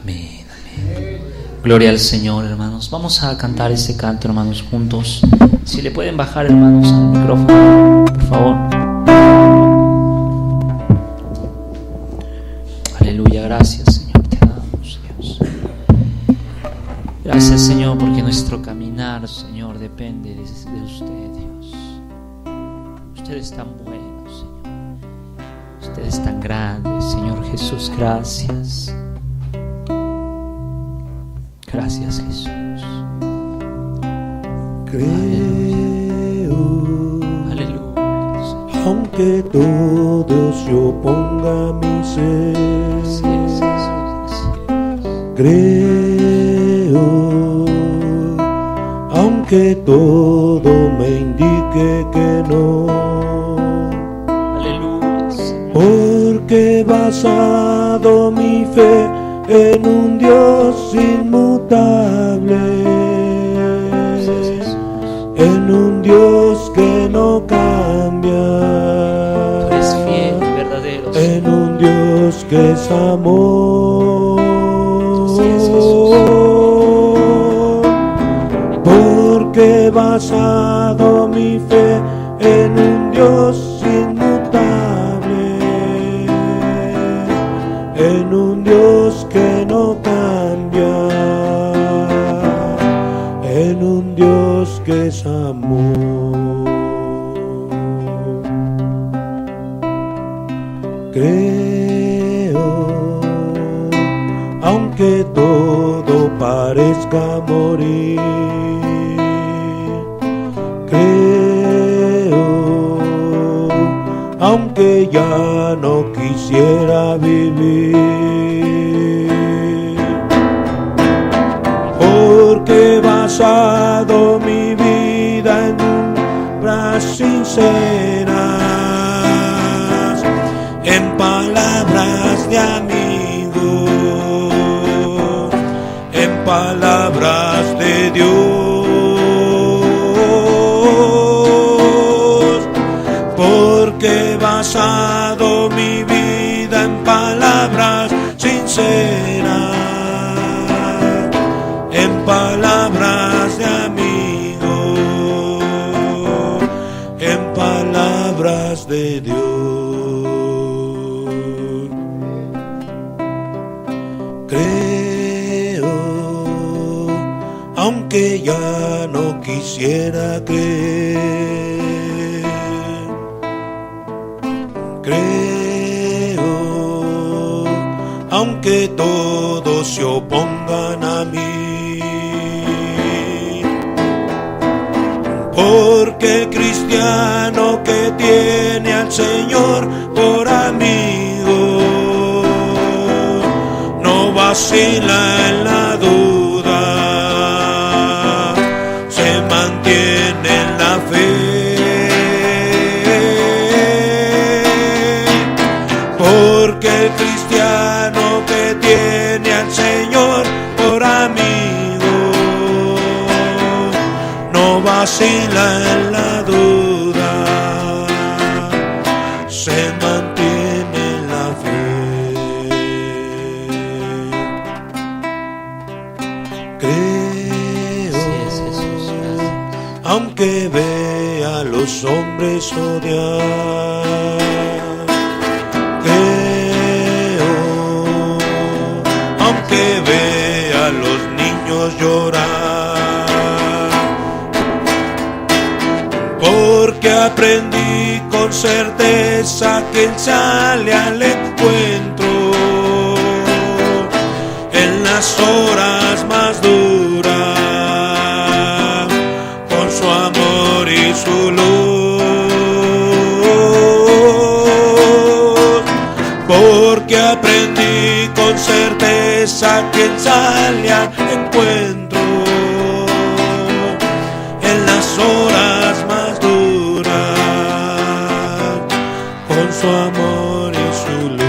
Amén, amén. Gloria al Señor, hermanos. Vamos a cantar este canto, hermanos, juntos. Si le pueden bajar, hermanos, al micrófono, por favor. Aleluya, gracias, Señor, te damos, Dios. Gracias, Señor, porque nuestro caminar, Señor, depende de usted, Dios. Usted es tan bueno, Señor. Usted es tan grande, Señor Jesús. Gracias. Gracias, Jesús. Creo, aleluya, aunque todo se oponga a mi ser. Así es. Creo, aunque todo me indique que no. Aleluya, Señor. Porque he basado mi fe en un Dios inmutable, en un Dios que no cambia, Tú eres fiel y verdadero, en un Dios que es amor. Así es, Jesús. Porque he basado mi fe en un Dios inmutable, en un Dios que no cambia, en un Dios que es amor. Creo, aunque todo parezca morir. Creo, aunque ya no quisiera vivir, porque he basado mi vida en obras sinceras, en palabras de amigo, en palabras de Dios, porque he basado mi vida en palabras sinceras, en palabras de amigo, en palabras de Dios. Creo, aunque ya no quisiera creer. Creo, aunque todos se opongan a mí, porque el cristiano que tiene al Señor por amigo no vacila en la duda, se mantiene en la fe, porque el cristiano que tiene al Señor por amigo no vacila en la duda, se mantiene en la fe. Creo, Así es, Jesús. Gracias. aunque vea a los hombres odiar. Creo, aunque vea a los niños llorar, porque aprendí con certeza que Él sale al encuentro en las horas más duras, con su amor y su luz, porque aprendí con certeza que Él sale al encuentro en las horas más duras, con su amor y su luz.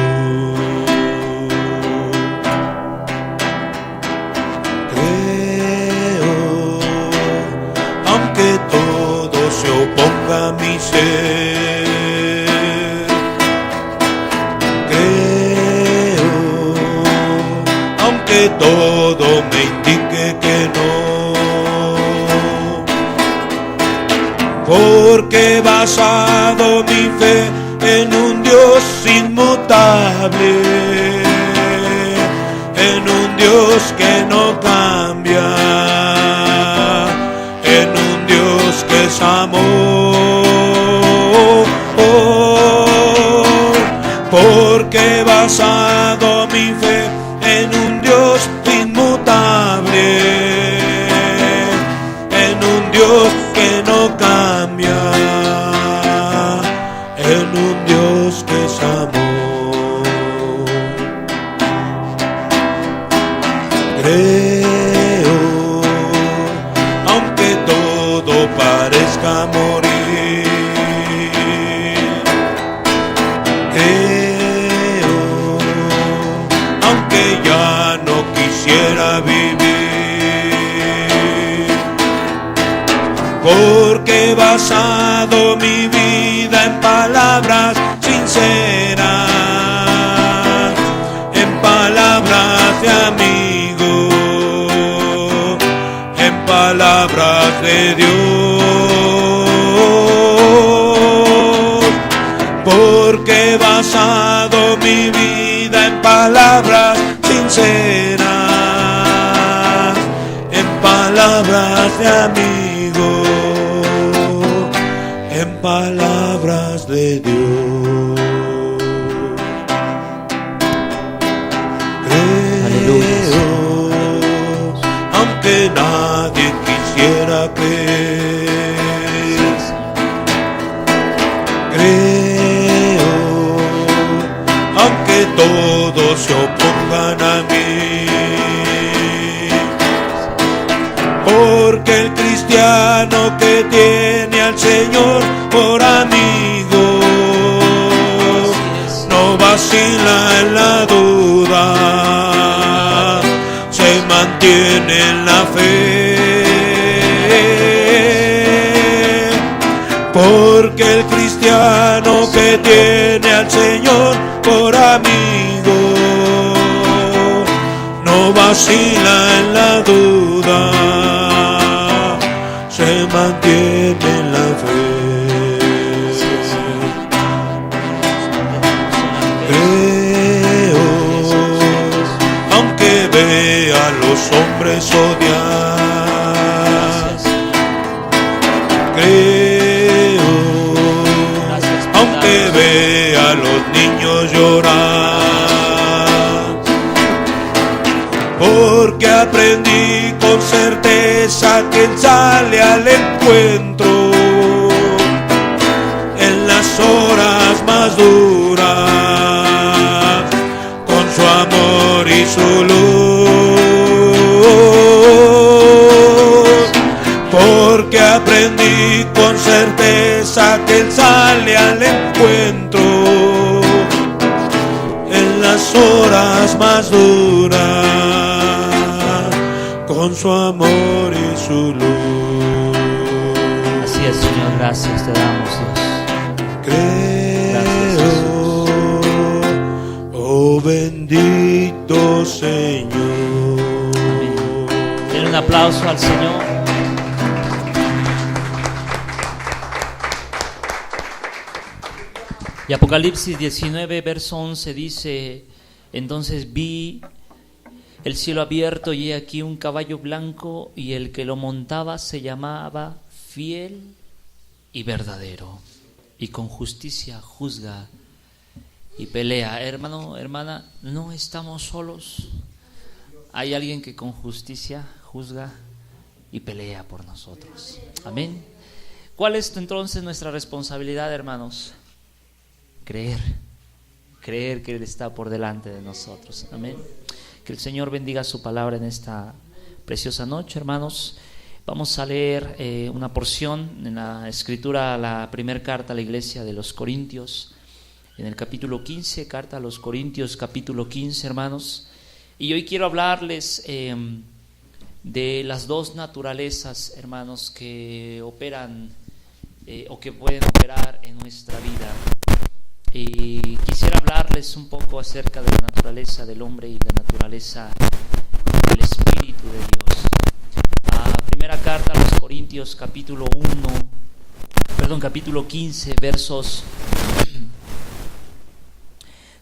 Creo, aunque todo se oponga a mi ser. Creo, aunque porque he basado mi fe en un Dios inmutable, en un Dios que no cambia, en un Dios que es amor, porque he basado mi fe en un Dios inmutable, en un Dios que no cambia, en un Dios que es amor. Creo, aunque todo parezca morir, creo, aunque ya no quisiera vivir, porque he basado mi vida en palabras sinceras, en palabras de amigo, en palabras de Dios, porque he basado mi vida en palabras sinceras, en palabras de amigo, en palabras de Dios. Creo, aunque nadie quisiera creer, creo, aunque todos se opongan a mí, porque el cristiano que tiene al Señor por amigo no vacila en la duda, se mantiene en la fe, porque el cristiano que tiene al Señor por amigo no vacila en la duda, se mantiene en la fe. Creo, aunque vea a los hombres odiar, creo, aunque vea a los niños llorar, porque aprendí con certeza que Él sale al encuentro en las horas más duras, con su amor y su luz, porque aprendí con certeza que Él sale al encuentro en las horas más duras, con su amor y su luz. Así es, Señor, gracias te damos, Dios. Creo, oh bendito Señor. Amén. Denle un aplauso al Señor. Y Apocalipsis 19, verso 11 dice: entonces vi el cielo abierto y he aquí un caballo blanco, y el que lo montaba se llamaba Fiel y Verdadero, y con justicia juzga y pelea. Hermano, hermana, no estamos solos. Hay alguien que con justicia juzga y pelea por nosotros. Amén. ¿Cuál es entonces nuestra responsabilidad, hermanos? Creer que Él está por delante de nosotros. Amén. Que el Señor bendiga su palabra en esta preciosa noche, hermanos. Vamos a leer una porción en la escritura, la primera carta a la iglesia de los Corintios, en el capítulo 15, carta a los Corintios, capítulo 15, hermanos. Y hoy quiero hablarles de las dos naturalezas, hermanos, que operan o que pueden operar en nuestra vida. Y quisiera hablarles un poco acerca de la naturaleza del hombre y la naturaleza del Espíritu de Dios. Primera carta a los Corintios, capítulo 1, capítulo 15, versos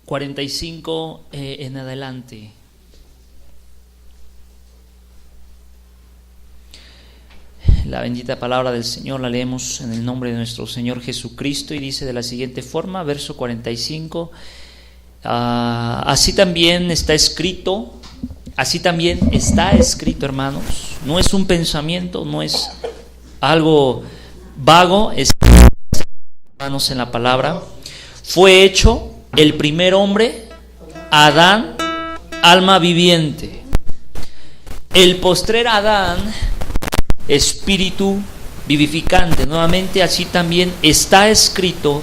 45 en adelante. La bendita palabra del Señor la leemos en el nombre de nuestro Señor Jesucristo y dice de la siguiente forma, verso 45, así también está escrito, hermanos, no es un pensamiento, no es algo vago, es, hermanos, en la palabra, fue hecho el primer hombre, Adán, alma viviente, el postrer Adán, espíritu vivificante. Nuevamente, así también está escrito,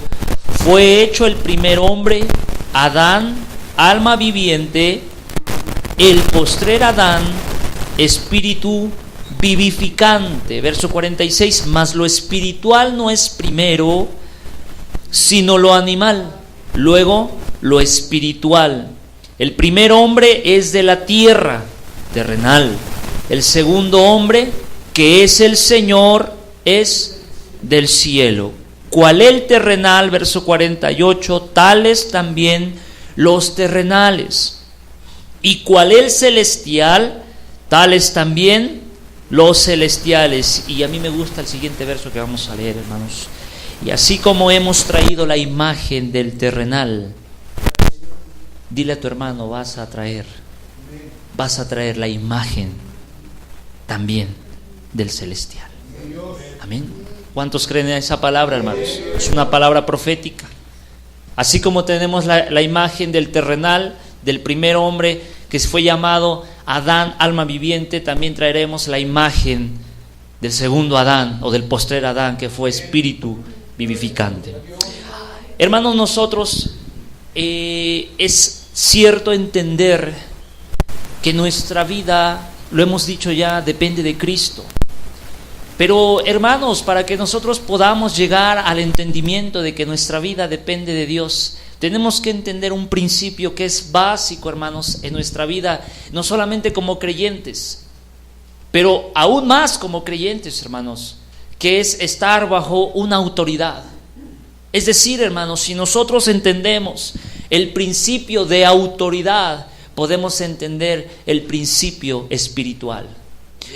fue hecho el primer hombre, Adán, alma viviente, el postrer Adán, espíritu vivificante. Verso 46, mas lo espiritual no es primero, sino lo animal, luego lo espiritual. El primer hombre es de la tierra, terrenal. El segundo hombre, que es el Señor, es del cielo. Cual el terrenal, verso 48, tales también los terrenales. Y cual el celestial, tales también los celestiales. Y a mí me gusta el siguiente verso que vamos a leer, hermanos. Y así como hemos traído la imagen del terrenal, dile a tu hermano, vas a traer la imagen también del celestial. Amén. ¿Cuántos creen en esa palabra, hermanos? Es una palabra profética. Así como tenemos la imagen del terrenal, del primer hombre que fue llamado Adán, alma viviente, también traeremos la imagen del segundo Adán o del postrer Adán, que fue espíritu vivificante. Hermanos, nosotros es cierto entender que nuestra vida, lo hemos dicho ya, depende de Cristo. Pero, hermanos, para que nosotros podamos llegar al entendimiento de que nuestra vida depende de Dios, tenemos que entender un principio que es básico, hermanos, en nuestra vida, no solamente como creyentes, pero aún más como creyentes, hermanos, que es estar bajo una autoridad. Es decir, hermanos, si nosotros entendemos el principio de autoridad, podemos entender el principio espiritual.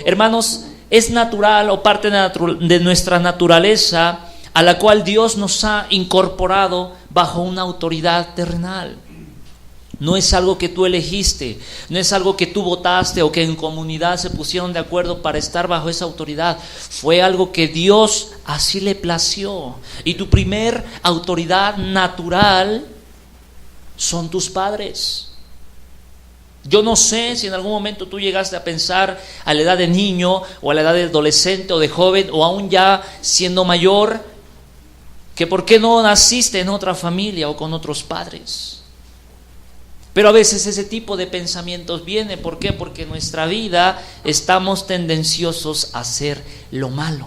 Hermanos, es natural o parte de nuestra naturaleza a la cual Dios nos ha incorporado bajo una autoridad terrenal. No es algo que tú elegiste, no es algo que tú votaste o que en comunidad se pusieron de acuerdo para estar bajo esa autoridad. Fue algo que Dios así le plació. Y tu primer autoridad natural son tus padres. Yo no sé si en algún momento tú llegaste a pensar a la edad de niño o a la edad de adolescente o de joven o aún ya siendo mayor, que por qué no naciste en otra familia o con otros padres. Pero a veces ese tipo de pensamientos viene, ¿por qué? Porque en nuestra vida estamos tendenciosos a hacer lo malo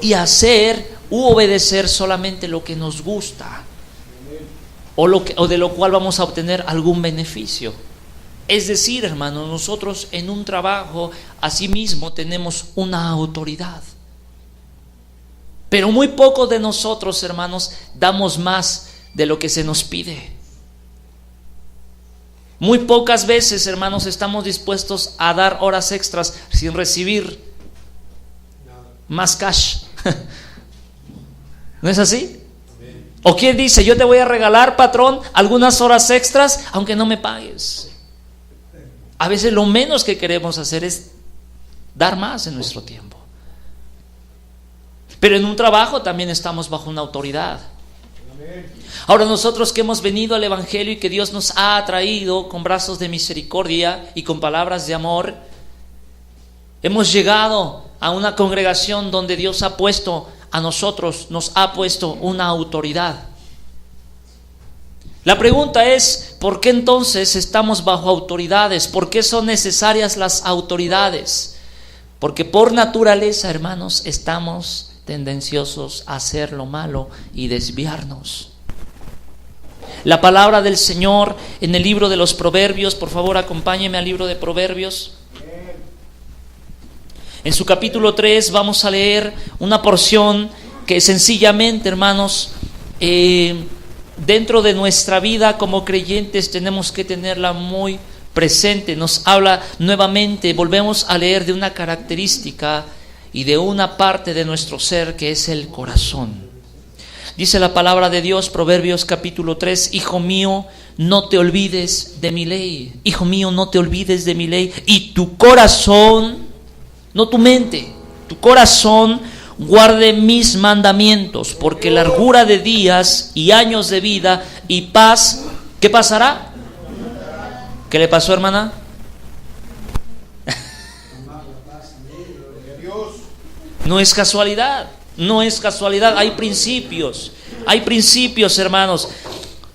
y a hacer u obedecer solamente lo que nos gusta o de lo cual vamos a obtener algún beneficio. Es decir, hermanos, nosotros en un trabajo asimismo tenemos una autoridad. Pero muy pocos de nosotros, hermanos, damos más de lo que se nos pide. Muy pocas veces, hermanos, estamos dispuestos a dar horas extras sin recibir más cash. ¿No es así? ¿O quién dice, yo te voy a regalar, patrón, algunas horas extras aunque no me pagues? A veces lo menos que queremos hacer es dar más en nuestro tiempo. Pero en un trabajo también estamos bajo una autoridad. Ahora nosotros que hemos venido al Evangelio y que Dios nos ha atraído con brazos de misericordia y con palabras de amor, hemos llegado a una congregación donde Dios ha puesto a nosotros, nos ha puesto una autoridad. La pregunta es, ¿por qué entonces estamos bajo autoridades? ¿Por qué son necesarias las autoridades? Porque por naturaleza, hermanos, estamos tendenciosos a hacer lo malo y desviarnos. La palabra del Señor en el libro de los Proverbios, por favor acompáñeme al libro de Proverbios. En su capítulo 3 vamos a leer una porción que sencillamente, hermanos, dentro de nuestra vida como creyentes tenemos que tenerla muy presente. Nos habla nuevamente, volvemos a leer de una característica y de una parte de nuestro ser que es el corazón. Dice la palabra de Dios, Proverbios capítulo 3, hijo mío, no te olvides de mi ley. Hijo mío, no te olvides de mi ley. Y tu corazón, no tu mente, tu corazón guarde mis mandamientos, porque largura de días y años de vida y paz, ¿qué pasará? ¿Qué le pasó, hermana? No es casualidad, no es casualidad, hay principios, hermanos.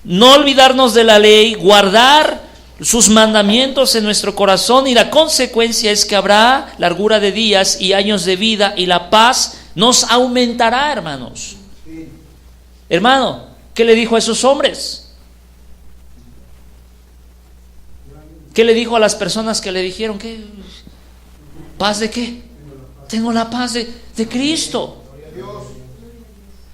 No olvidarnos de la ley, guardar sus mandamientos en nuestro corazón, y la consecuencia es que habrá largura de días y años de vida, y la paz nos aumentará, hermanos. Hermano, ¿qué le dijo a esos hombres? ¿Qué le dijo a las personas que le dijeron? ¿Qué? ¿Paz de qué? Tengo la paz de Cristo.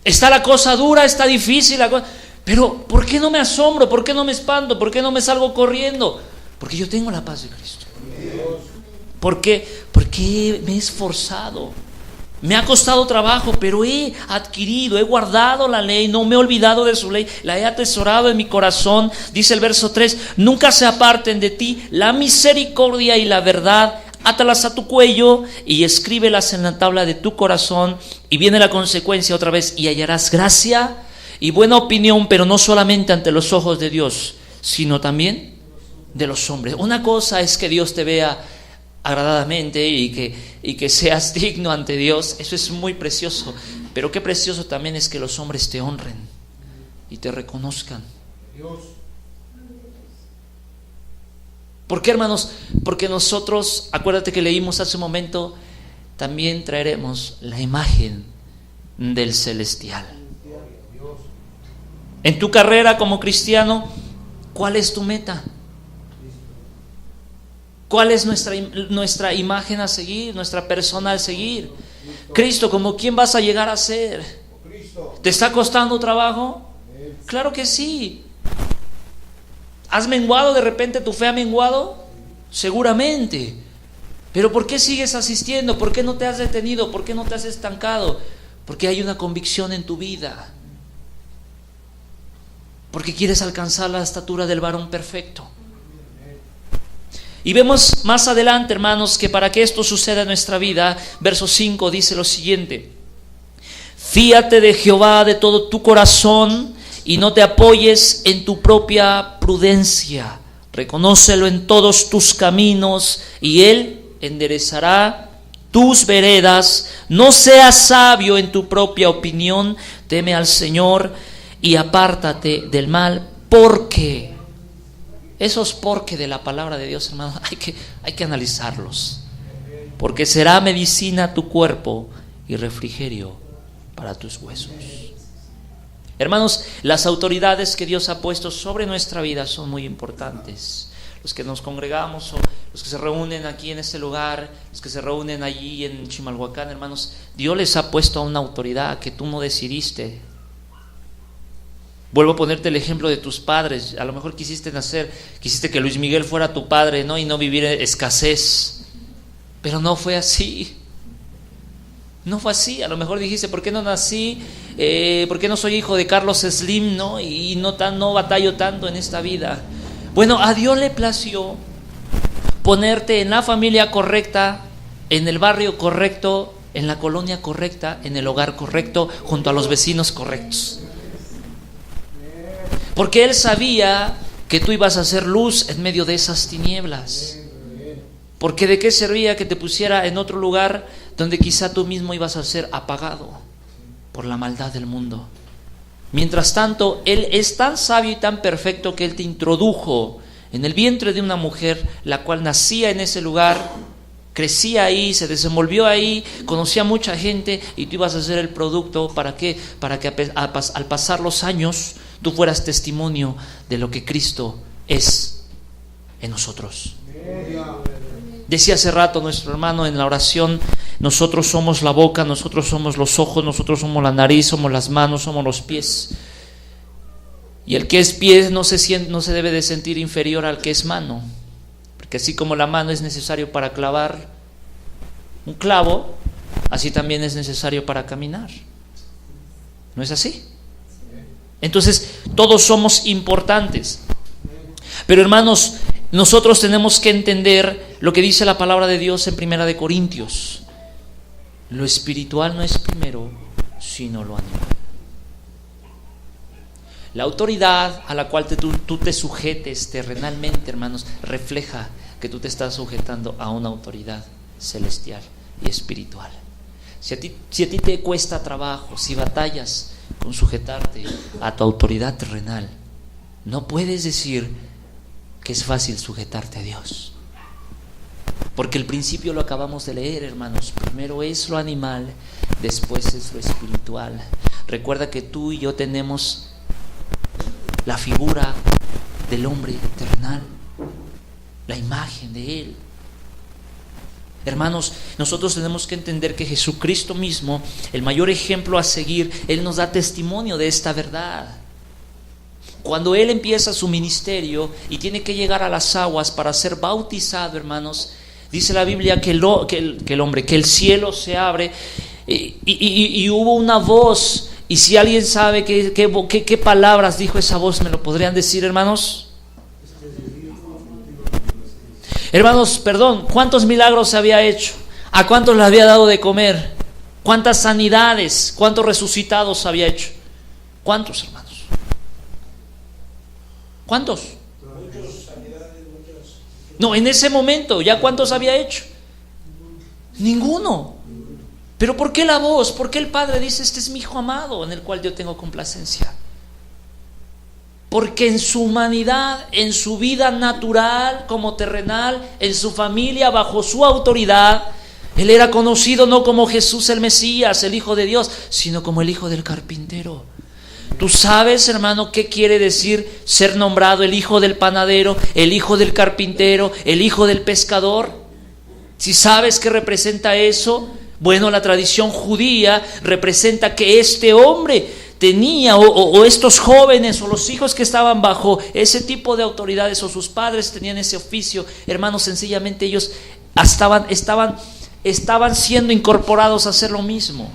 Está la cosa dura, está difícil la cosa, pero ¿por qué no me asombro? ¿Por qué no me espanto? ¿Por qué no me salgo corriendo? Porque yo tengo la paz de Cristo. ¿Por qué? Porque me he esforzado. Me ha costado trabajo, pero he adquirido, he guardado la ley, no me he olvidado de su ley, la he atesorado en mi corazón. Dice el verso 3, nunca se aparten de ti la misericordia y la verdad, átalas a tu cuello y escríbelas en la tabla de tu corazón. Y viene la consecuencia otra vez, y hallarás gracia y buena opinión, pero no solamente ante los ojos de Dios, sino también de los hombres. Una cosa es que Dios te vea agradadamente y que seas digno ante Dios, eso es muy precioso, pero qué precioso también es que los hombres te honren y te reconozcan. ¿Por qué, hermanos? Porque nosotros, acuérdate que leímos hace un momento, también traeremos la imagen del celestial. En tu carrera como cristiano, ¿cuál es tu meta? ¿Cuál es nuestra imagen a seguir, nuestra persona a seguir? Cristo, ¿como quién vas a llegar a ser? ¿Te está costando trabajo? Claro que sí. ¿Has menguado de repente, tu fe ha menguado? Seguramente. Pero ¿por qué sigues asistiendo? ¿Por qué no te has detenido? ¿Por qué no te has estancado? Porque hay una convicción en tu vida. Porque quieres alcanzar la estatura del varón perfecto. Y vemos más adelante, hermanos, que para que esto suceda en nuestra vida, verso 5 dice lo siguiente: fíate de Jehová de todo tu corazón y no te apoyes en tu propia prudencia. Reconócelo en todos tus caminos y Él enderezará tus veredas. No seas sabio en tu propia opinión, teme al Señor y apártate del mal, porque esos porque de la palabra de Dios, hermanos, hay que analizarlos. Porque será medicina a tu cuerpo y refrigerio para tus huesos. Hermanos, las autoridades que Dios ha puesto sobre nuestra vida son muy importantes. Los que nos congregamos o los que se reúnen aquí en este lugar, los que se reúnen allí en Chimalhuacán, hermanos, Dios les ha puesto a una autoridad que tú no decidiste. Vuelvo a ponerte el ejemplo de tus padres. A lo mejor quisiste que Luis Miguel fuera tu padre, ¿no? Y no vivir escasez. Pero no fue así. No fue así. A lo mejor dijiste, ¿por qué no nací? ¿Por qué no soy hijo de Carlos Slim, no? Y no batallo tanto en esta vida. Bueno, a Dios le plació ponerte en la familia correcta, en el barrio correcto, en la colonia correcta, en el hogar correcto, junto a los vecinos correctos. Porque Él sabía que tú ibas a hacer luz en medio de esas tinieblas. Porque ¿de qué servía que te pusiera en otro lugar donde quizá tú mismo ibas a ser apagado por la maldad del mundo? Mientras tanto, Él es tan sabio y tan perfecto que Él te introdujo en el vientre de una mujer, la cual nacía en ese lugar, crecía ahí, se desenvolvió ahí, conocía a mucha gente, y tú ibas a ser el producto. ¿Para qué? Para que al pasar los años tú fueras testimonio de lo que Cristo es en nosotros. Decía hace rato nuestro hermano en la oración, nosotros somos la boca, nosotros somos los ojos, nosotros somos la nariz, somos las manos, somos los pies. Y el que es pie no se debe de sentir inferior al que es mano, porque así como la mano es necesario para clavar un clavo, así también es necesario para caminar. ¿No es así? Entonces, todos somos importantes. Pero hermanos, nosotros tenemos que entender lo que dice la palabra de Dios en 1 Corintios. Lo espiritual no es primero, sino lo animal. La autoridad a la cual tú te sujetes terrenalmente, hermanos, refleja que tú te estás sujetando a una autoridad celestial y espiritual. Si a ti te cuesta trabajo, si batallas con sujetarte a tu autoridad terrenal, no puedes decir que es fácil sujetarte a Dios. Porque el principio lo acabamos de leer, hermanos. Primero es lo animal, después es lo espiritual. Recuerda que tú y yo tenemos la figura del hombre terrenal, la imagen de Él. Hermanos, nosotros tenemos que entender que Jesucristo mismo, el mayor ejemplo a seguir, Él nos da testimonio de esta verdad. Cuando Él empieza su ministerio y tiene que llegar a las aguas para ser bautizado, hermanos, dice la Biblia que el cielo se abre y hubo una voz. Y si alguien sabe qué palabras dijo esa voz, ¿me lo podrían decir, hermanos? Hermanos, perdón, ¿cuántos milagros se había hecho? ¿A cuántos le había dado de comer? ¿Cuántas sanidades? ¿Cuántos resucitados había hecho? ¿Cuántos, hermanos? ¿Cuántos? No, en ese momento, ¿ya cuántos había hecho? Ninguno. Pero ¿por qué la voz? ¿Por qué el Padre dice, este es mi Hijo amado, en el cual yo tengo complacencia? Porque en su humanidad, en su vida natural como terrenal, en su familia, bajo su autoridad, Él era conocido no como Jesús el Mesías, el Hijo de Dios, sino como el hijo del carpintero. ¿Tú sabes, hermano, qué quiere decir ser nombrado el hijo del panadero, el hijo del carpintero, el hijo del pescador? Si sabes qué representa eso, bueno, la tradición judía representa que este hombre tenía, o estos jóvenes, o los hijos que estaban bajo ese tipo de autoridades, o sus padres tenían ese oficio, hermanos, sencillamente ellos estaban siendo incorporados a hacer lo mismo.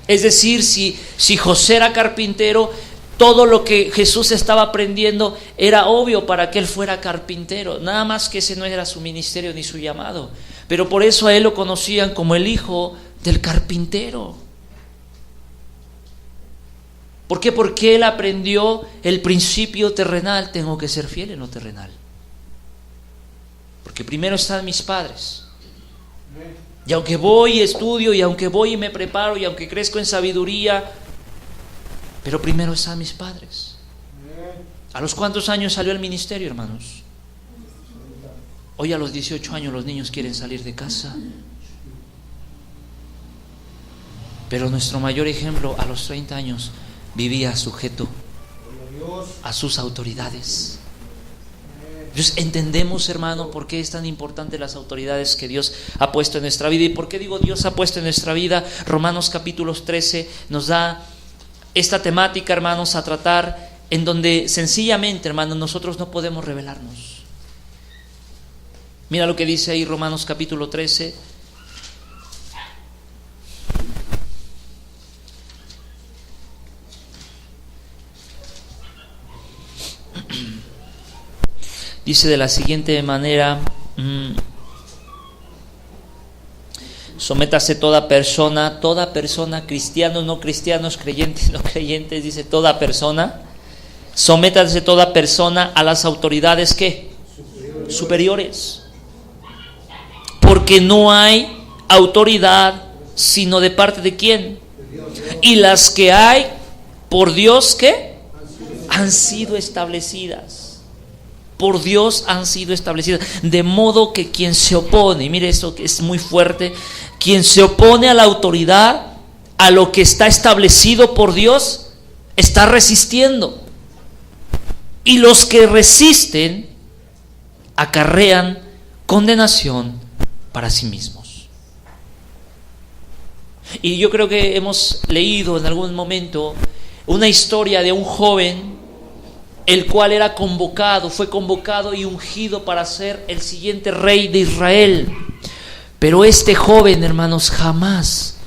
Es decir, si José era carpintero, todo lo que Jesús estaba aprendiendo era obvio para que él fuera carpintero, nada más que ese no era su ministerio ni su llamado. Pero por eso a él lo conocían como el hijo del carpintero. ¿Por qué? Porque él aprendió el principio terrenal, tengo que ser fiel en lo terrenal. Porque primero están mis padres. Y aunque voy y estudio, y aunque voy y me preparo, y aunque crezco en sabiduría, pero primero están mis padres. ¿A los cuántos años salió el ministerio, hermanos? Hoy a los 18 años los niños quieren salir de casa. Pero nuestro mayor ejemplo a los 30 años vivía sujeto a sus autoridades. Entonces entendemos, hermano, por qué es tan importante las autoridades que Dios ha puesto en nuestra vida. ¿Y por qué digo Dios ha puesto en nuestra vida? Romanos capítulo 13 nos da esta temática, hermanos, a tratar, en donde sencillamente, hermanos, nosotros no podemos rebelarnos. Mira lo que dice ahí Romanos capítulo 13. Dice de la siguiente manera: sométase toda persona, cristianos, no cristianos, creyentes, no creyentes, dice toda persona, sométase toda persona a las autoridades ¿qué? Superiores. Porque no hay autoridad sino de parte de ¿quién? Y las que hay por Dios ¿qué? Han sido establecidas. Por Dios han sido establecidas. De modo que quien se opone, y mire esto que es muy fuerte, quien se opone a la autoridad, a lo que está establecido por Dios, está resistiendo. Y los que resisten acarrean condenación para sí mismos. Y yo creo que hemos leído en algún momento una historia de un joven el cual era fue convocado y ungido para ser el siguiente rey de Israel. Pero este joven, hermanos, jamás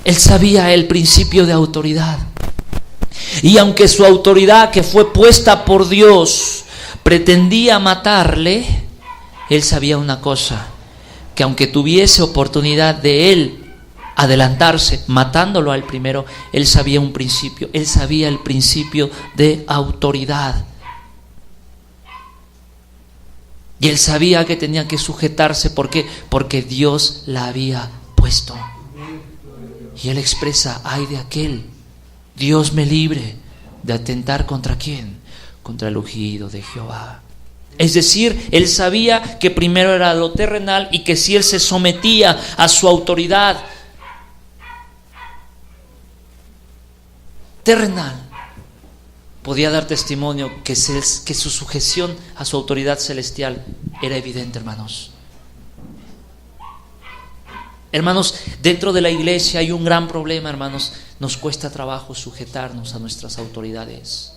él sabía el principio de autoridad. Y aunque su autoridad, que fue puesta por Dios, pretendía matarle, él sabía una cosa, que aunque tuviese oportunidad de él adelantarse, matándolo al primero, él sabía un principio, él sabía el principio de autoridad. Y él sabía que tenía que sujetarse, ¿por qué? Porque Dios la había puesto. Y él expresa, ay de aquel, Dios me libre de atentar contra ¿quién? Contra el ungido de Jehová. Es decir, él sabía que primero era lo terrenal y que si él se sometía a su autoridad terrenal, podía dar testimonio que su sujeción a su autoridad celestial era evidente, hermanos. Hermanos, dentro de la iglesia hay un gran problema, hermanos. Nos cuesta trabajo sujetarnos a nuestras autoridades.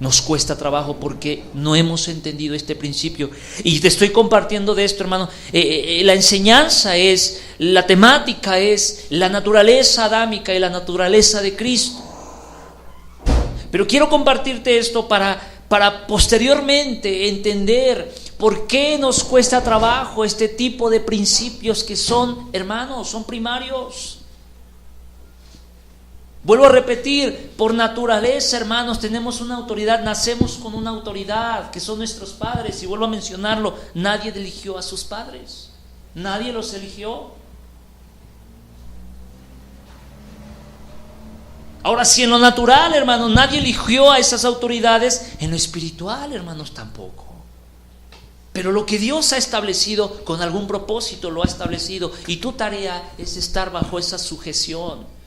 Nos cuesta trabajo porque no hemos entendido este principio. Y te estoy compartiendo de esto, hermano. La enseñanza la temática es la naturaleza adámica y la naturaleza de Cristo. Pero quiero compartirte esto para posteriormente entender por qué nos cuesta trabajo este tipo de principios que son, hermanos, son primarios. Vuelvo a repetir, por naturaleza, hermanos, tenemos una autoridad, nacemos con una autoridad, que son nuestros padres. Y vuelvo a mencionarlo, nadie eligió a sus padres, nadie los eligió. Ahora, si en lo natural, hermanos, nadie eligió a esas autoridades, en lo espiritual, hermanos, tampoco. Pero lo que Dios ha establecido, con algún propósito lo ha establecido, y tu tarea es estar bajo esa sujeción.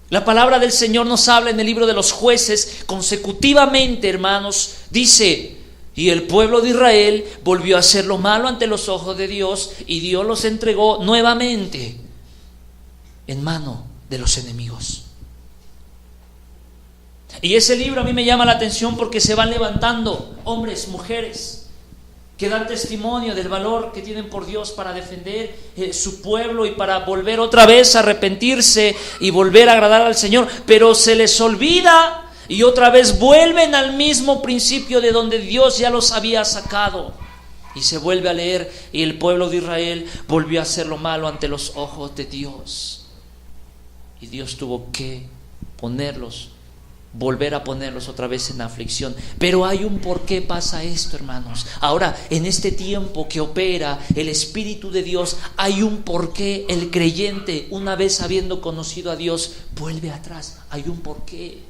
La palabra del Señor nos habla en el libro de los Jueces consecutivamente, hermanos, dice: y el pueblo de Israel volvió a hacer lo malo ante los ojos de Dios, y Dios los entregó nuevamente en mano de los enemigos. Y ese libro a mí me llama la atención porque se van levantando hombres, mujeres que dan testimonio del valor que tienen por Dios para defender su pueblo y para volver otra vez a arrepentirse y volver a agradar al Señor, pero se les olvida y otra vez vuelven al mismo principio de donde Dios ya los había sacado. Y se vuelve a leer: y el pueblo de Israel volvió a hacer lo malo ante los ojos de Dios. Y Dios tuvo que volver a ponerlos otra vez en aflicción. Pero hay un por qué pasa esto, hermanos. Ahora, en este tiempo que opera el Espíritu de Dios, hay un por qué el creyente, una vez habiendo conocido a Dios, vuelve atrás. Hay un por qué.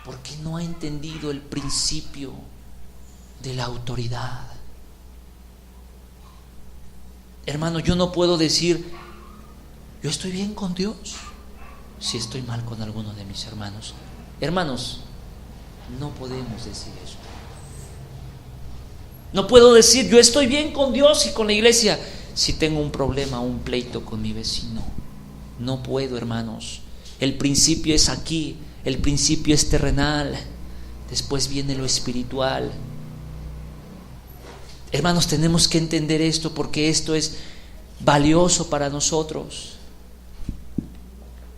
Porque no ha entendido el principio de la autoridad. Hermano, yo no puedo decir: yo estoy bien con Dios, si estoy mal con alguno de mis hermanos. Hermanos, no podemos decir eso. No puedo decir: yo estoy bien con Dios y con la iglesia, si tengo un problema, un pleito con mi vecino. No puedo, hermanos. El principio es aquí, el principio es terrenal, después viene lo espiritual. Hermanos, tenemos que entender esto porque esto es valioso para nosotros.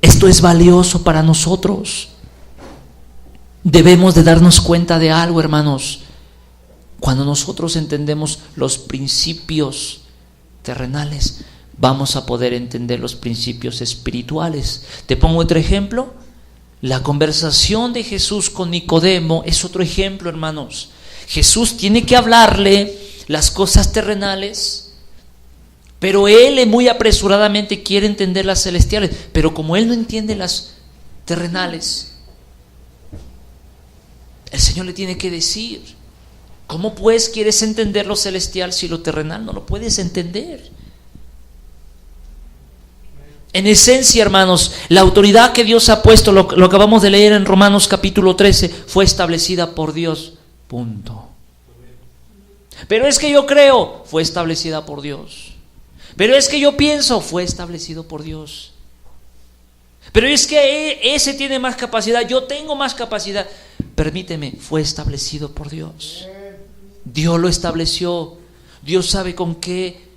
Esto es valioso para nosotros. Debemos de darnos cuenta de algo, hermanos. Cuando nosotros entendemos los principios terrenales, vamos a poder entender los principios espirituales. Te pongo otro ejemplo. La conversación de Jesús con Nicodemo es otro ejemplo, hermanos. Jesús tiene que hablarle las cosas terrenales, pero él muy apresuradamente quiere entender las celestiales. Pero como él no entiende las terrenales, el Señor le tiene que decir: ¿cómo pues quieres entender lo celestial si lo terrenal no lo puedes entender? En esencia, hermanos, la autoridad que Dios ha puesto, lo acabamos de leer en Romanos capítulo 13, fue establecida por Dios. Punto. Pero es que yo creo, fue establecida por Dios. Pero es que yo pienso, fue establecido por Dios. Pero es que ese tiene más capacidad, yo tengo más capacidad. Permíteme, fue establecido por Dios. Dios lo estableció. Dios sabe con qué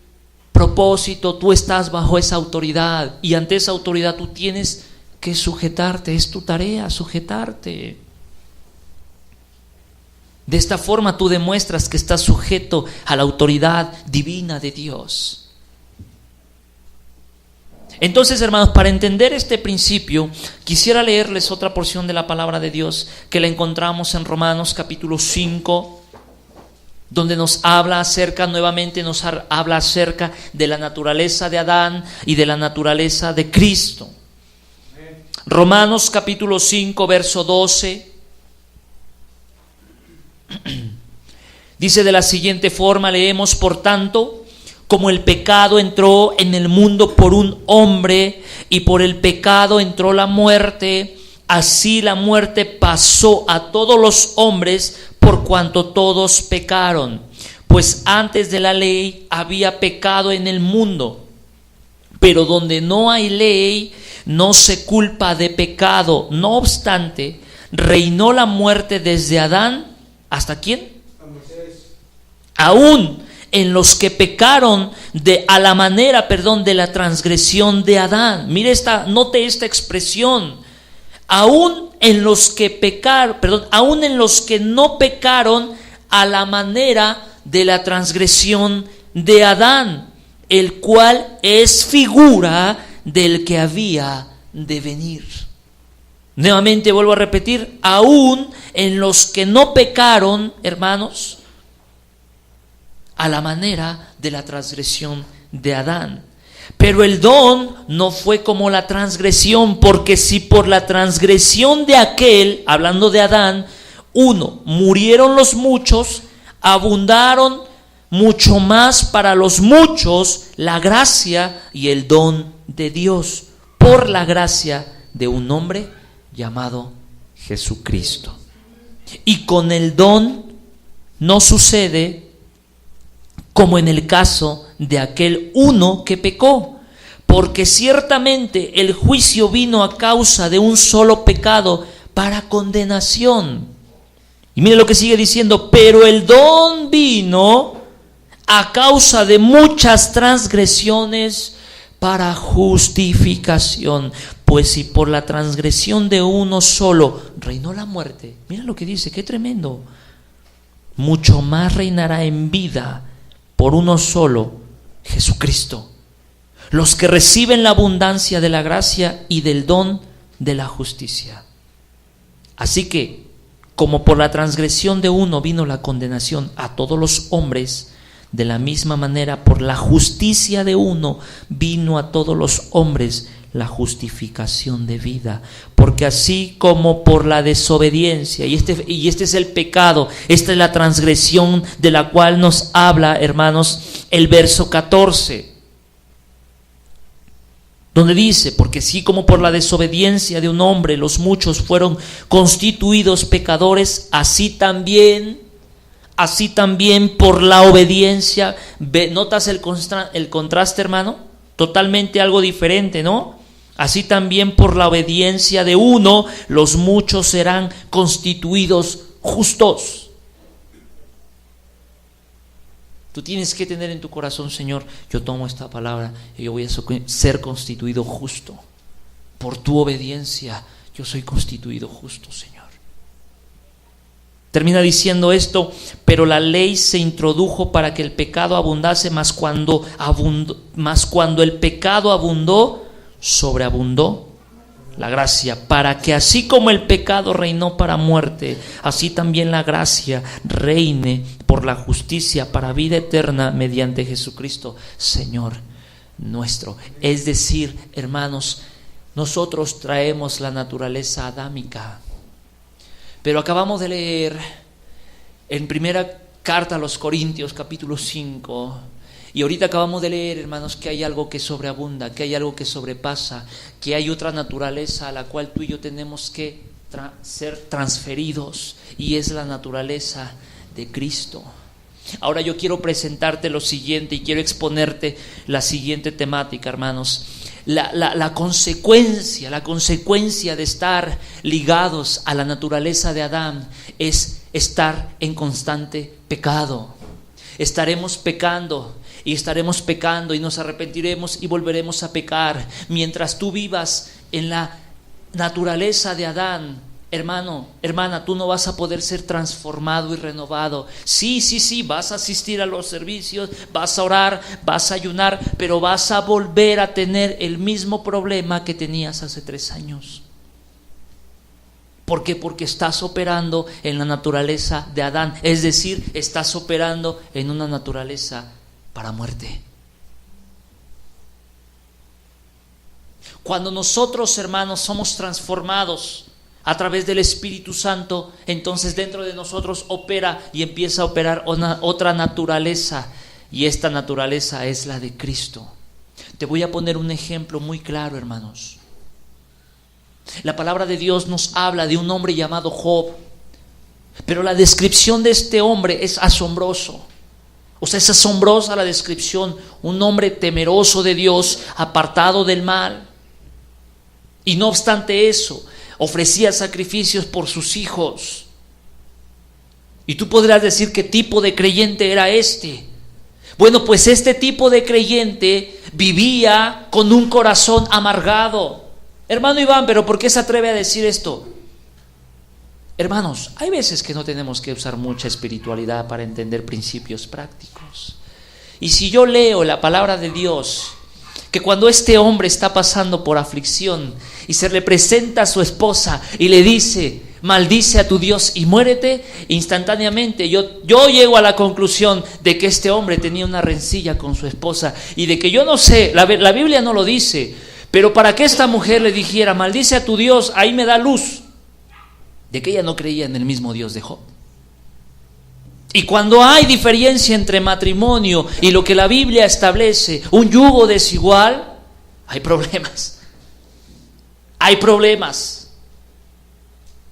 propósito tú estás bajo esa autoridad. Y ante esa autoridad tú tienes que sujetarte. Es tu tarea, sujetarte. De esta forma tú demuestras que estás sujeto a la autoridad divina de Dios. Entonces, hermanos, para entender este principio, quisiera leerles otra porción de la palabra de Dios que la encontramos en Romanos capítulo 5, donde nos habla acerca de la naturaleza de Adán y de la naturaleza de Cristo. Romanos capítulo 5, verso 12. Dice de la siguiente forma, leemos: por tanto, como el pecado entró en el mundo por un hombre, y por el pecado entró la muerte, así la muerte pasó a todos los hombres por cuanto todos pecaron. Pues antes de la ley había pecado en el mundo, pero donde no hay ley no se culpa de pecado. No obstante, reinó la muerte desde Adán ¿hasta quién? Aún en los que pecaron de la transgresión de Adán. Mire note esta expresión. Aún en los que aún en los que no pecaron a la manera de la transgresión de Adán, el cual es figura del que había de venir. Nuevamente vuelvo a repetir, aún en los que no pecaron, hermanos, a la manera de la transgresión de Adán. Pero el don no fue como la transgresión, porque si por la transgresión de aquel, hablando de Adán, murieron los muchos, abundaron mucho más para los muchos la gracia y el don de Dios, por la gracia de un hombre llamado Jesucristo. Y con el don no sucede como en el caso de aquel uno que pecó, porque ciertamente el juicio vino a causa de un solo pecado para condenación. Y mire lo que sigue diciendo: pero el don vino a causa de muchas transgresiones para justificación. Pues si por la transgresión de uno solo reinó la muerte, mira lo que dice, qué tremendo, mucho más reinará en vida por uno solo, Jesucristo, los que reciben la abundancia de la gracia y del don de la justicia. Así que, como por la transgresión de uno vino la condenación a todos los hombres, de la misma manera por la justicia de uno vino a todos los hombres la justificación de vida. Porque así como por la desobediencia, y este es el pecado, esta es la transgresión de la cual nos habla, hermanos, el verso 14, donde dice: porque así como por la desobediencia de un hombre los muchos fueron constituidos pecadores, así también por la obediencia. ¿Notas el contraste, hermano? Totalmente algo diferente, ¿no? Así también por la obediencia de uno los muchos serán constituidos justos. Tú tienes que tener en tu corazón: Señor, yo tomo esta palabra y yo voy a ser constituido justo. Por tu obediencia yo soy constituido justo, Señor. Termina diciendo esto: pero la ley se introdujo para que el pecado abundase, mas cuando el pecado abundó, sobreabundó la gracia, para que así como el pecado reinó para muerte, así también la gracia reine por la justicia para vida eterna mediante Jesucristo, Señor nuestro. Es decir, hermanos, nosotros traemos la naturaleza adámica. Pero acabamos de leer en primera carta a los Corintios capítulo 5, y ahorita acabamos de leer, hermanos, que hay algo que sobreabunda, que hay algo que sobrepasa, que hay otra naturaleza a la cual tú y yo tenemos que ser transferidos, y es la naturaleza de Cristo. Ahora yo quiero presentarte lo siguiente y quiero exponerte la siguiente temática, hermanos. La consecuencia de estar ligados a la naturaleza de Adán es estar en constante pecado. Estaremos pecando y nos arrepentiremos y volveremos a pecar. Mientras tú vivas en la naturaleza de Adán, hermano, hermana, tú no vas a poder ser transformado y renovado. Sí, vas a asistir a los servicios, vas a orar, vas a ayunar, pero vas a volver a tener el mismo problema que tenías hace 3 años. ¿Por qué? Porque estás operando en la naturaleza de Adán, es decir, estás operando en una naturaleza para muerte. Cuando nosotros, hermanos, somos transformados a través del Espíritu Santo, entonces dentro de nosotros opera y empieza a operar otra naturaleza, y esta naturaleza es la de Cristo. Te voy a poner un ejemplo muy claro, hermanos. La palabra de Dios nos habla de un hombre llamado Job, pero la descripción de este hombre es asombroso. O sea, es asombrosa la descripción. Un hombre temeroso de Dios, apartado del mal, y no obstante eso, ofrecía sacrificios por sus hijos. Y tú podrás decir, ¿qué tipo de creyente era este? Bueno, pues este tipo de creyente vivía con un corazón amargado. Hermano Iván, ¿pero por qué se atreve a decir esto? Hermanos, hay veces que no tenemos que usar mucha espiritualidad para entender principios prácticos. Y si yo leo la palabra de Dios, que cuando este hombre está pasando por aflicción y se le presenta a su esposa y le dice, maldice a tu Dios y muérete, instantáneamente yo llego a la conclusión de que este hombre tenía una rencilla con su esposa, y de que yo no sé, la Biblia no lo dice, pero para que esta mujer le dijera, maldice a tu Dios, ahí me da luz de que ella no creía en el mismo Dios de Job. Y cuando hay diferencia entre matrimonio y lo que la Biblia establece, un yugo desigual, hay problemas. Hay problemas.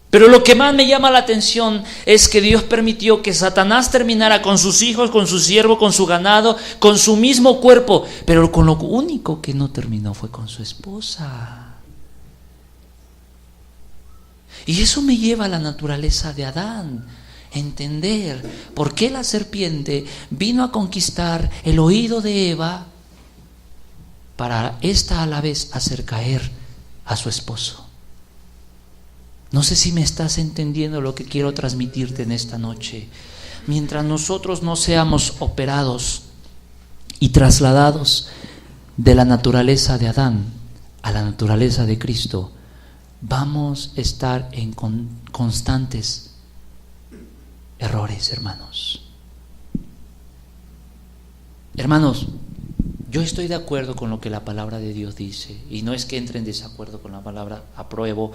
Pero lo que más me llama la atención es que Dios permitió que Satanás terminara con sus hijos, con su siervo, con su ganado, con su mismo cuerpo. Pero con lo único que no terminó fue con su esposa. Y eso me lleva a la naturaleza de Adán. Entender por qué la serpiente vino a conquistar el oído de Eva para ésta a la vez hacer caer a su esposo. No sé si me estás entendiendo lo que quiero transmitirte en esta noche. Mientras nosotros no seamos operados y trasladados de la naturaleza de Adán a la naturaleza de Cristo, vamos a estar en constantes errores, hermanos. Hermanos, yo estoy de acuerdo con lo que la palabra de Dios dice, y no es que entre en desacuerdo con la palabra, apruebo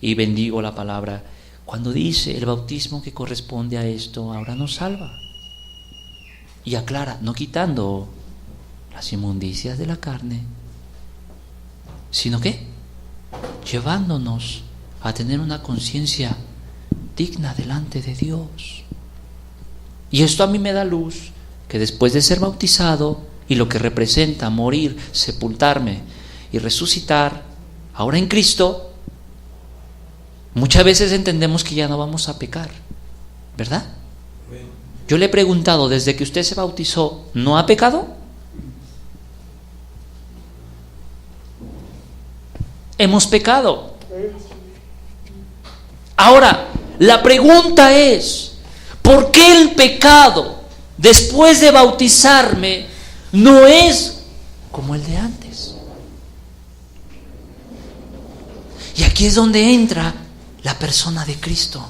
y bendigo la palabra. Cuando dice el bautismo que corresponde a esto, ahora nos salva. Y aclara, no quitando las inmundicias de la carne, sino que llevándonos a tener una conciencia digna delante de Dios. Y esto a mí me da luz, que después de ser bautizado y lo que representa morir, sepultarme y resucitar ahora en Cristo, muchas veces entendemos que ya no vamos a pecar, ¿verdad? Yo le he preguntado, desde que usted se bautizó, ¿no ha pecado? Hemos pecado. Ahora, la pregunta es, ¿por qué el pecado después de bautizarme no es como el de antes? Y aquí es donde entra la persona de Cristo.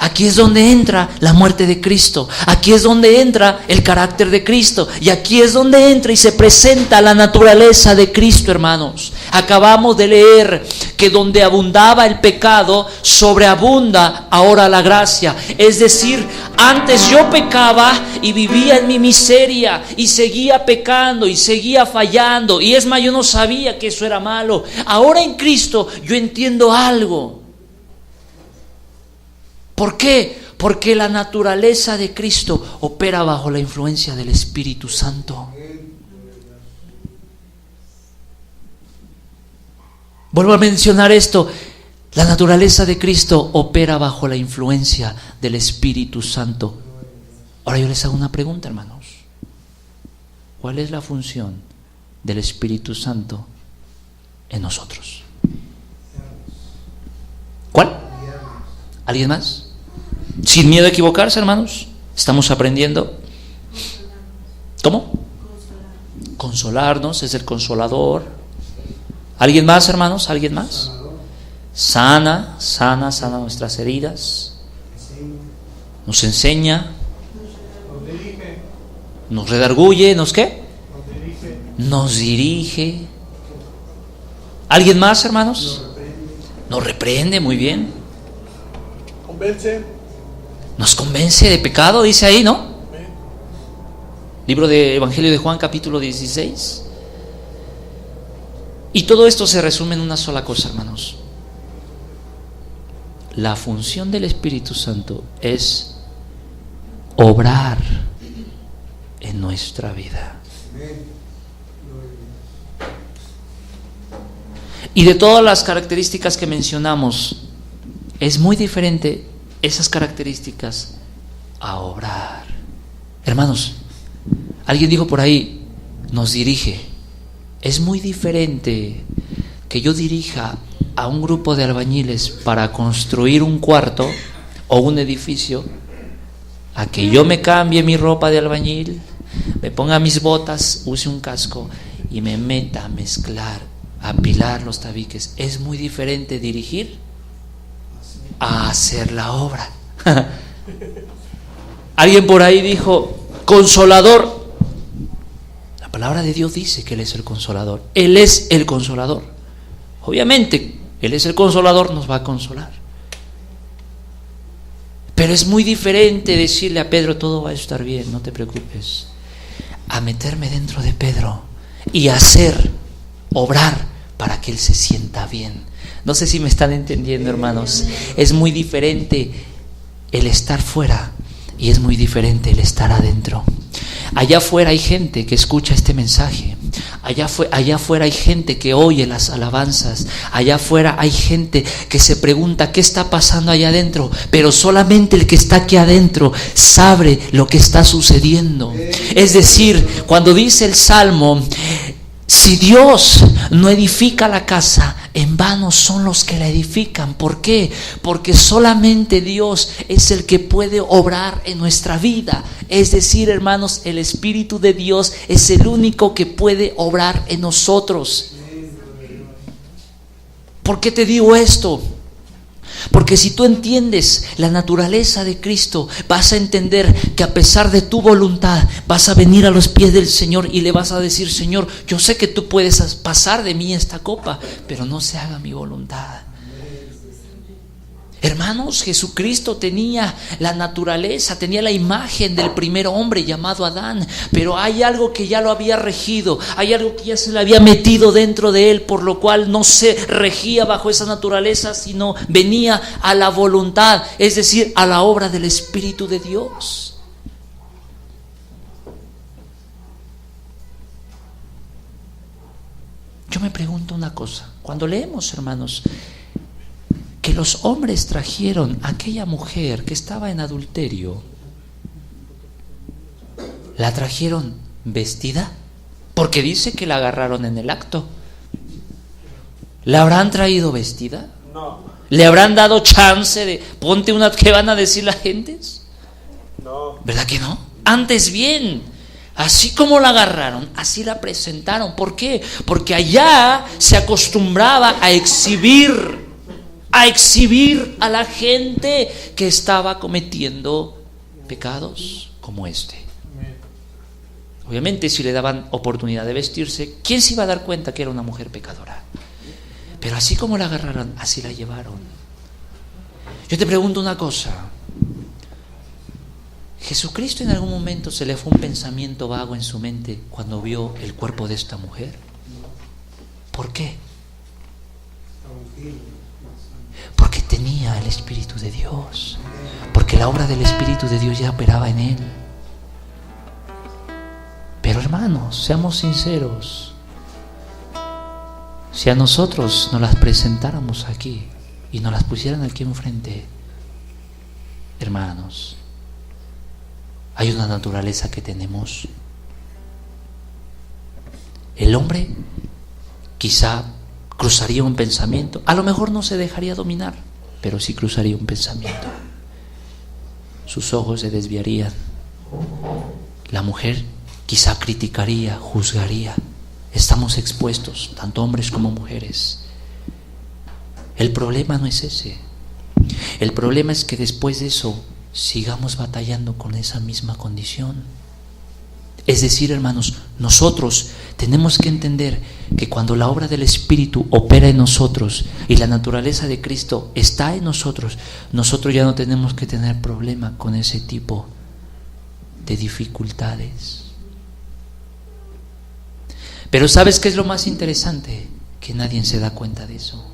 Aquí es donde entra la muerte de Cristo. Aquí es donde entra el carácter de Cristo. Y aquí es donde entra y se presenta la naturaleza de Cristo, hermanos. Acabamos de leer que donde abundaba el pecado, sobreabunda ahora la gracia. Es decir, antes yo pecaba y vivía en mi miseria y seguía pecando y seguía fallando. Y es más, yo no sabía que eso era malo. Ahora en Cristo yo entiendo algo. ¿Por qué? Porque la naturaleza de Cristo opera bajo la influencia del Espíritu Santo. Vuelvo a mencionar esto. La naturaleza de Cristo opera bajo la influencia del Espíritu Santo. Ahora yo les hago una pregunta, hermanos. ¿Cuál es la función del Espíritu Santo en nosotros? ¿Cuál? ¿Alguien más? Sin miedo a equivocarse, hermanos. Estamos aprendiendo. ¿Cómo? Consolarnos, es el consolador. ¿Alguien más, hermanos? ¿Alguien más? Sana nuestras heridas. Nos enseña. Nos redarguye. ¿Nos qué? Nos dirige. ¿Alguien más, hermanos? Nos reprende, muy bien. Nos convence de pecado, dice ahí, ¿no? Libro de Evangelio de Juan, capítulo 16. Y todo esto se resume en una sola cosa, hermanos. La función del Espíritu Santo es obrar en nuestra vida. Y de todas las características que mencionamos, es muy diferente esas características a obrar. Hermanos, alguien dijo por ahí, nos dirige. Es muy diferente que yo dirija a un grupo de albañiles para construir un cuarto o un edificio, a que yo me cambie mi ropa de albañil, me ponga mis botas, use un casco y me meta a mezclar, a apilar los tabiques. Es muy diferente dirigir a hacer la obra. Alguien por ahí dijo, consolador. La palabra de Dios dice que Él es el consolador. Él es el consolador. Obviamente, Él es el consolador, nos va a consolar. Pero es muy diferente decirle a Pedro, todo va a estar bien, no te preocupes, a meterme dentro de Pedro y hacer, obrar para que él se sienta bien. No sé si me están entendiendo, hermanos. Es muy diferente el estar fuera y es muy diferente el estar adentro. Allá afuera hay gente que escucha este mensaje. Allá afuera hay gente que oye las alabanzas. Allá afuera hay gente que se pregunta qué está pasando allá adentro. Pero solamente el que está aquí adentro sabe lo que está sucediendo. Es decir, cuando dice el Salmo, si Dios no edifica la casa, en vano son los que la edifican. ¿Por qué? Porque solamente Dios es el que puede obrar en nuestra vida. Es decir, hermanos, el Espíritu de Dios es el único que puede obrar en nosotros. ¿Por qué te digo esto? Porque si tú entiendes la naturaleza de Cristo, vas a entender que a pesar de tu voluntad, vas a venir a los pies del Señor y le vas a decir, Señor, yo sé que tú puedes pasar de mí esta copa, pero no se haga mi voluntad. Hermanos, Jesucristo tenía la naturaleza, tenía la imagen del primer hombre llamado Adán, pero hay algo que ya lo había regido, hay algo que ya se le había metido dentro de él, por lo cual no se regía bajo esa naturaleza, sino venía a la voluntad, es decir, a la obra del Espíritu de Dios. Yo me pregunto una cosa, cuando leemos, hermanos, que los hombres trajeron a aquella mujer que estaba en adulterio, la trajeron vestida, porque dice que la agarraron en el acto. ¿La habrán traído vestida? No. ¿Le habrán dado chance de ponte una? ¿Qué van a decir las gentes? No. ¿Verdad que no? Antes bien, así como la agarraron, así la presentaron. ¿Por qué? Porque allá se acostumbraba a exhibir a la gente que estaba cometiendo pecados como este. Obviamente, si le daban oportunidad de vestirse, ¿quién se iba a dar cuenta que era una mujer pecadora? Pero así como la agarraron, así la llevaron. Yo te pregunto una cosa. ¿Jesucristo en algún momento se le fue un pensamiento vago en su mente cuando vio el cuerpo de esta mujer? ¿Por qué? Porque tenía el Espíritu de Dios, porque porque la obra del Espíritu de Dios ya operaba en él. Pero hermanos, seamos sinceros, si a nosotros nos las presentáramos aquí y nos las pusieran aquí enfrente, hermanos, hay una naturaleza que tenemos. El hombre quizá cruzaría un pensamiento, a lo mejor no se dejaría dominar, pero sí cruzaría un pensamiento. Sus ojos se desviarían. La mujer quizá criticaría, juzgaría. Estamos expuestos, tanto hombres como mujeres. El problema no es ese. El problema es que después de eso sigamos batallando con esa misma condición. Es decir, hermanos, nosotros tenemos que entender que cuando la obra del Espíritu opera en nosotros y la naturaleza de Cristo está en nosotros, nosotros ya no tenemos que tener problema con ese tipo de dificultades. Pero ¿sabes qué es lo más interesante? Que nadie se da cuenta de eso.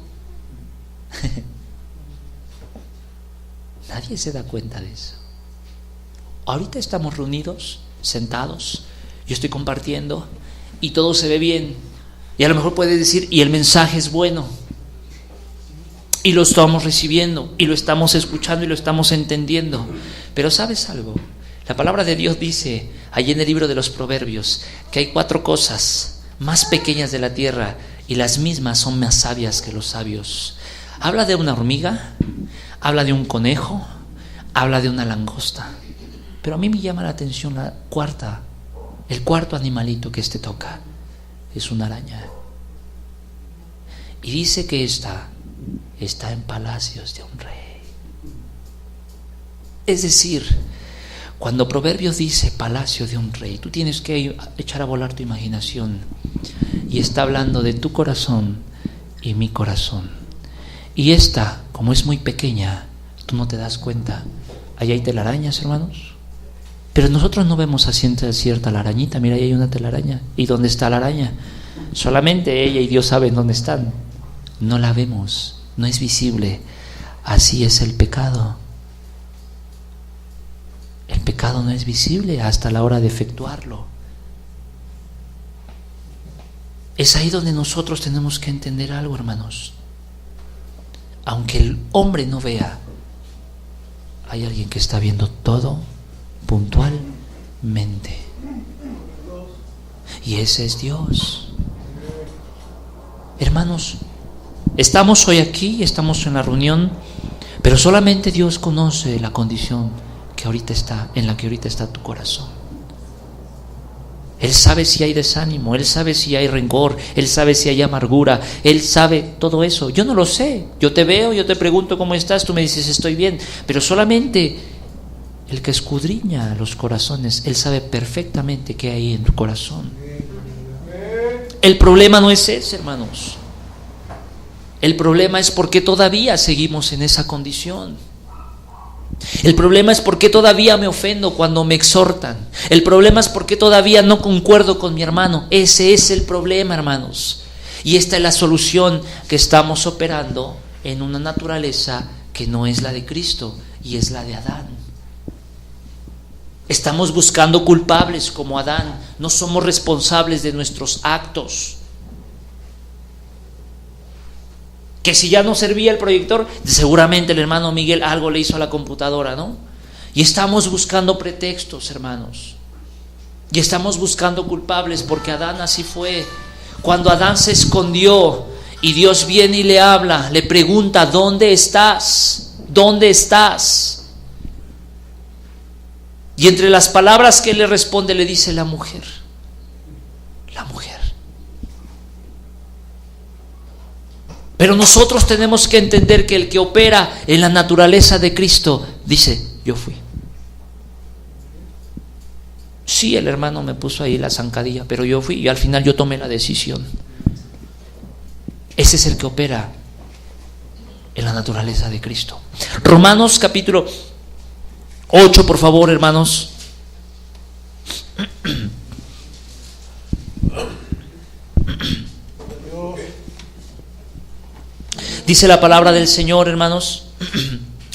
Nadie se da cuenta de eso. Ahorita estamos reunidos, sentados, yo estoy compartiendo y todo se ve bien, y a lo mejor puedes decir, y el mensaje es bueno, y lo estamos recibiendo, y lo estamos escuchando, y lo estamos entendiendo. Pero ¿sabes algo? La palabra de Dios dice allí en el libro de los Proverbios que hay 4 cosas más pequeñas de la tierra, y las mismas son más sabias que los sabios. Habla de una hormiga, habla de un conejo, habla de una langosta. Pero a mí me llama la atención el cuarto animalito que toca, es una araña. Y dice que esta está en palacios de un rey. Es decir, cuando Proverbios dice palacio de un rey, tú tienes que echar a volar tu imaginación. Y está hablando de tu corazón y mi corazón. Y esta, como es muy pequeña, tú no te das cuenta. Ahí hay telarañas, hermanos. Pero nosotros no vemos a ciencia cierta la arañita. Mira, ahí hay una telaraña. ¿Y dónde está la araña? Solamente ella y Dios saben dónde están. No la vemos, no es visible. Así es el pecado. El pecado no es visible hasta la hora de efectuarlo. Es ahí donde nosotros tenemos que entender algo, hermanos. Aunque el hombre no vea, hay alguien que está viendo todo puntualmente. Y ese es Dios. Hermanos, estamos hoy aquí, estamos en la reunión, pero solamente Dios conoce la condición que ahorita está, en la que ahorita está tu corazón. Él sabe si hay desánimo, Él sabe si hay rencor, Él sabe si hay amargura, Él sabe todo eso. Yo no lo sé. Yo te veo, yo te pregunto cómo estás, tú me dices estoy bien, pero solamente el que escudriña los corazones, Él sabe perfectamente qué hay en tu corazón. El problema no es ese, hermanos. El problema es por qué todavía seguimos en esa condición. El problema es por qué todavía me ofendo cuando me exhortan. El problema es por qué todavía no concuerdo con mi hermano. Ese es el problema, hermanos. Y esta es la solución, que estamos operando en una naturaleza que no es la de Cristo y es la de Adán. Estamos buscando culpables como Adán. No somos responsables de nuestros actos. Que si ya no servía el proyector, seguramente el hermano Miguel algo le hizo a la computadora, ¿no? Y estamos buscando pretextos, hermanos. Y estamos buscando culpables, porque Adán así fue. Cuando Adán se escondió y Dios viene y le habla, le pregunta, ¿dónde estás? ¿Dónde estás? Y entre las palabras que él le responde, le dice la mujer. La mujer. Pero nosotros tenemos que entender que el que opera en la naturaleza de Cristo dice, yo fui. Sí, el hermano me puso ahí la zancadilla, pero yo fui y al final yo tomé la decisión. Ese es el que opera en la naturaleza de Cristo. Romanos capítulo 8, por favor, hermanos. Dice la palabra del Señor, hermanos,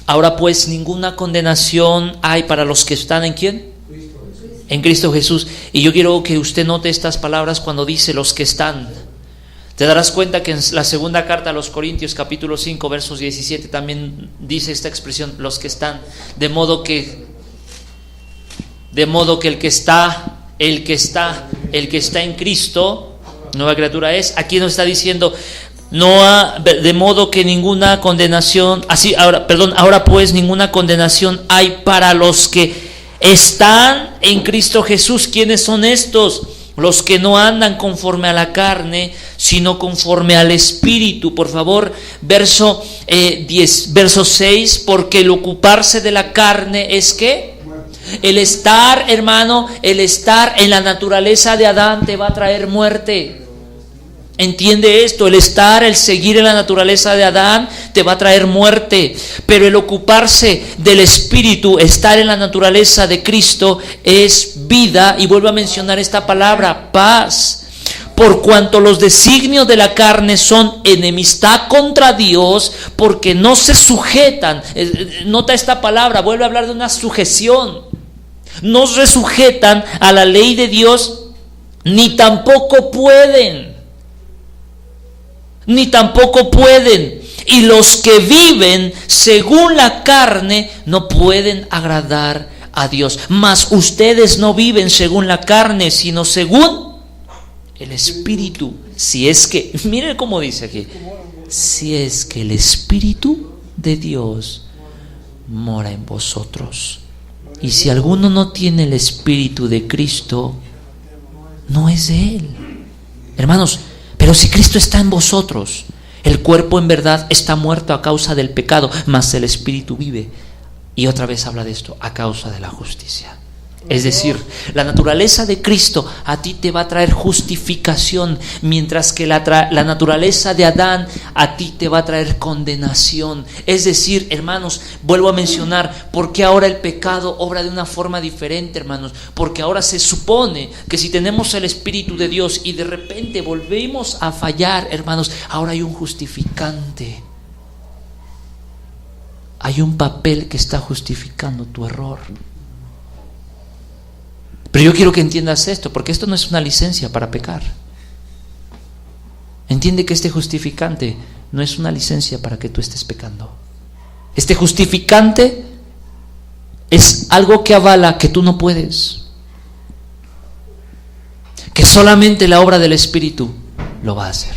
Ahora pues ninguna condenación hay para los que están ¿en quién? En Cristo Jesús. Y yo quiero que usted note estas palabras cuando dice los que están. Te darás cuenta que en la segunda carta a los Corintios, capítulo 5, versos 17, también dice esta expresión, los que están. De modo que el que está en Cristo, nueva criatura es. Aquí nos está diciendo, de modo que ninguna condenación, ahora pues ninguna condenación hay para los que están en Cristo Jesús. ¿Quiénes son estos? Los que no andan conforme a la carne, sino conforme al Espíritu. Por favor, verso 6, porque el ocuparse de la carne es ¿qué? El estar, hermano, el estar en la naturaleza de Adán te va a traer muerte. Entiende esto, el seguir en la naturaleza de Adán te va a traer muerte, pero el ocuparse del Espíritu, estar en la naturaleza de Cristo es vida, y vuelvo a mencionar esta palabra, paz. Por cuanto los designios de la carne son enemistad contra Dios, porque no se sujetan, nota esta palabra, vuelve a hablar de una sujeción, no se sujetan a la ley de Dios, ni tampoco pueden. Y los que viven según la carne no pueden agradar a Dios. Mas ustedes no viven según la carne, sino según el Espíritu. Si es que, miren cómo dice aquí, si es que el Espíritu de Dios mora en vosotros. Y si alguno no tiene el Espíritu de Cristo, no es de Él. Hermanos, pero si Cristo está en vosotros, el cuerpo en verdad está muerto a causa del pecado, mas el Espíritu vive. Y otra vez habla de esto, a causa de la justicia. Es decir, la naturaleza de Cristo a ti te va a traer justificación, mientras que la naturaleza de Adán a ti te va a traer condenación. Es decir, hermanos, vuelvo a mencionar, porque ahora el pecado obra de una forma diferente, hermanos, porque ahora se supone que si tenemos el Espíritu de Dios y de repente volvemos a fallar, hermanos, ahora hay un justificante. Hay un papel que está justificando tu error. Pero yo quiero que entiendas esto, porque esto no es una licencia para pecar. Entiende que este justificante no es una licencia para que tú estés pecando. Este justificante es algo que avala que tú no puedes, que solamente la obra del Espíritu lo va a hacer.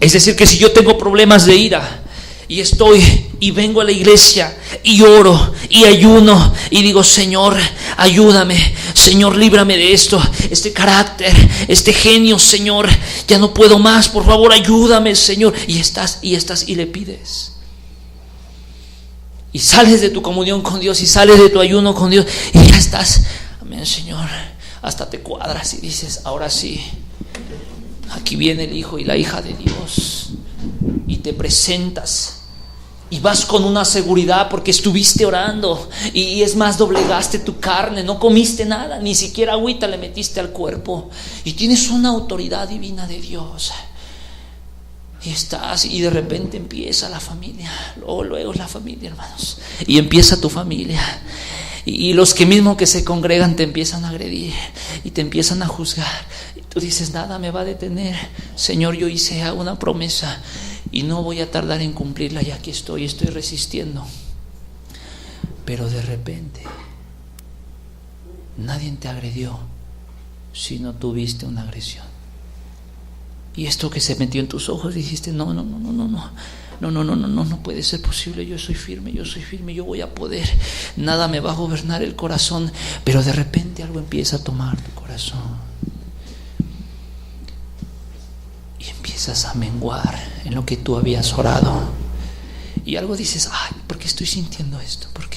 Es decir, que si yo tengo problemas de ira y vengo a la iglesia y oro y ayuno y digo, Señor, ayúdame, Señor, líbrame de esto, este carácter, este genio, Señor, ya no puedo más, por favor, ayúdame, Señor, y estás y le pides, y sales de tu comunión con Dios y sales de tu ayuno con Dios y ya estás, amén, Señor, hasta te cuadras y dices, ahora sí, aquí viene el hijo y la hija de Dios, y te presentas y vas con una seguridad porque estuviste orando y es más, doblegaste tu carne, no comiste nada, ni siquiera agüita le metiste al cuerpo, y tienes una autoridad divina de Dios, y estás, y de repente empieza la familia, luego la familia, hermanos, y empieza tu familia, y los que mismo que se congregan te empiezan a agredir y te empiezan a juzgar, y tú dices, nada me va a detener, Señor, yo hice una promesa y no voy a tardar en cumplirla, y aquí estoy resistiendo. Pero de repente nadie te agredió, sino tuviste una agresión. Y esto que se metió en tus ojos, dijiste, no puede ser posible, yo soy firme, yo voy a poder, nada me va a gobernar el corazón. Pero de repente algo empieza a tomar tu corazón y empiezas a menguar en lo que tú habías orado, y algo dices, ay, ¿por qué estoy sintiendo esto? ¿Por qué?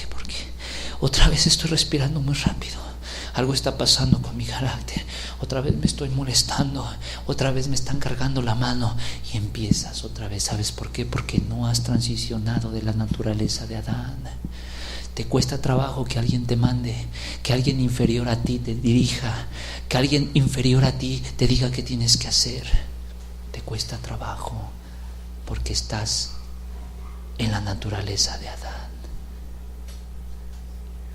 Otra vez estoy respirando muy rápido, algo está pasando con mi carácter, otra vez me estoy molestando, otra vez me están cargando la mano, y empiezas otra vez. ¿Sabes por qué? Porque no has transicionado de la naturaleza de Adán. Te cuesta trabajo que alguien te mande, que alguien inferior a ti te dirija, que alguien inferior a ti te diga qué tienes que hacer. Te cuesta trabajo porque estás en la naturaleza de Adán.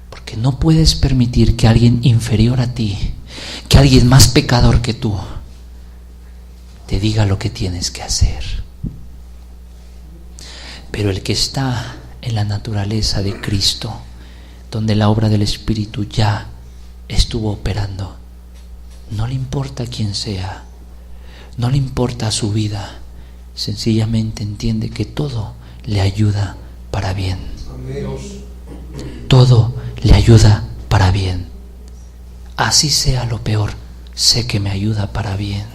Porque no puedes permitir que alguien inferior a ti, que alguien más pecador que tú, te diga lo que tienes que hacer. Pero el que está en la naturaleza de Cristo, donde la obra del Espíritu ya estuvo operando, no le importa quién sea, no le importa su vida, sencillamente entiende que todo le ayuda para bien. Todo le ayuda para bien. Así sea lo peor, sé que me ayuda para bien.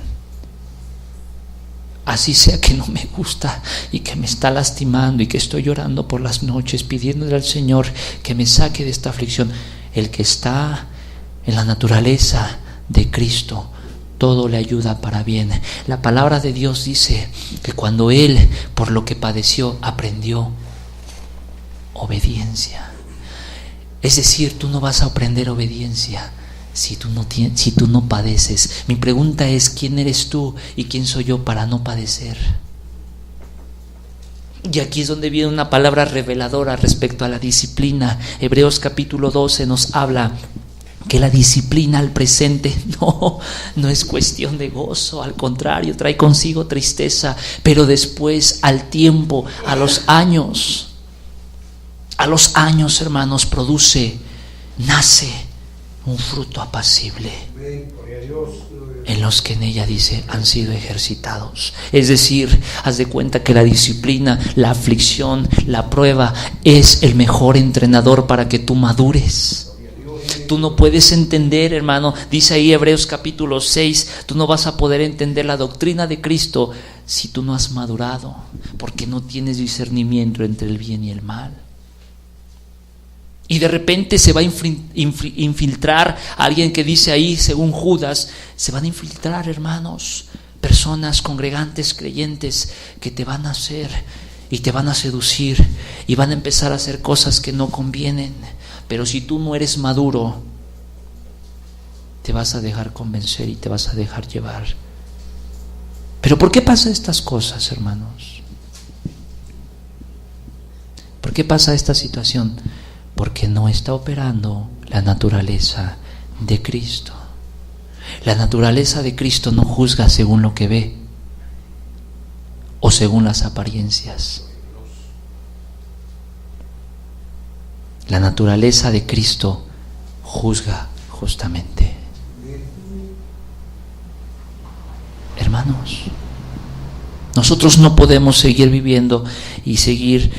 Así sea que no me gusta y que me está lastimando y que estoy llorando por las noches pidiéndole al Señor que me saque de esta aflicción. El que está en la naturaleza de Cristo, todo le ayuda para bien. La palabra de Dios dice que cuando Él, por lo que padeció, aprendió obediencia. Es decir, tú no vas a aprender obediencia si tú no padeces. Mi pregunta es, ¿quién eres tú y quién soy yo para no padecer? Y aquí es donde viene una palabra reveladora respecto a la disciplina. Hebreos capítulo 12 nos habla que la disciplina al presente no es cuestión de gozo, al contrario, trae consigo tristeza, pero después, al tiempo, a los años, hermanos, nace un fruto apacible en los que en ella dice han sido ejercitados. Es decir, haz de cuenta que la disciplina, la aflicción, la prueba es el mejor entrenador para que tú madures. Tú no puedes entender, hermano, dice ahí Hebreos capítulo 6, tú no vas a poder entender la doctrina de Cristo si tú no has madurado, porque no tienes discernimiento entre el bien y el mal. Y de repente se va a infiltrar alguien que dice ahí, según Judas, se van a infiltrar, hermanos, personas, congregantes, creyentes, que te van a hacer y te van a seducir y van a empezar a hacer cosas que no convienen. Pero si tú no eres maduro, te vas a dejar convencer y te vas a dejar llevar. Pero ¿por qué pasa estas cosas, hermanos? ¿Por qué pasa esta situación? Porque no está operando la naturaleza de Cristo. La naturaleza de Cristo no juzga según lo que ve o según las apariencias. La naturaleza de Cristo juzga justamente. Hermanos, nosotros no podemos seguir viviendo y seguir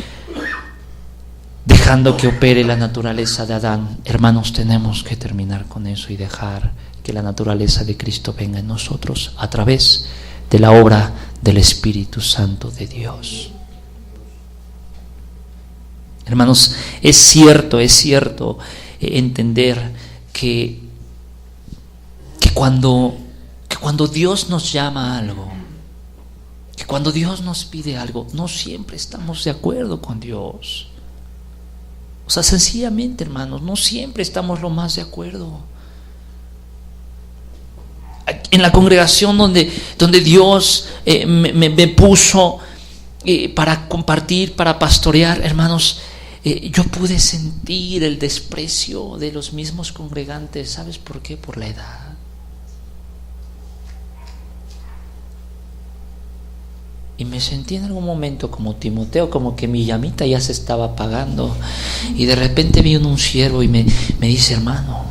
dejando que opere la naturaleza de Adán. Hermanos, tenemos que terminar con eso y dejar que la naturaleza de Cristo venga en nosotros a través de la obra del Espíritu Santo de Dios. Hermanos, es cierto entender que cuando Dios nos llama a algo, que cuando Dios nos pide algo, no siempre estamos de acuerdo con Dios. O sea, sencillamente, hermanos, no siempre estamos lo más de acuerdo. En la congregación donde Dios me puso para compartir, para pastorear, hermanos, yo pude sentir el desprecio de los mismos congregantes. ¿Sabes por qué? Por la edad. Y me sentí en algún momento como Timoteo, como que mi llamita ya se estaba apagando. Y de repente vino un siervo y me dice: hermano,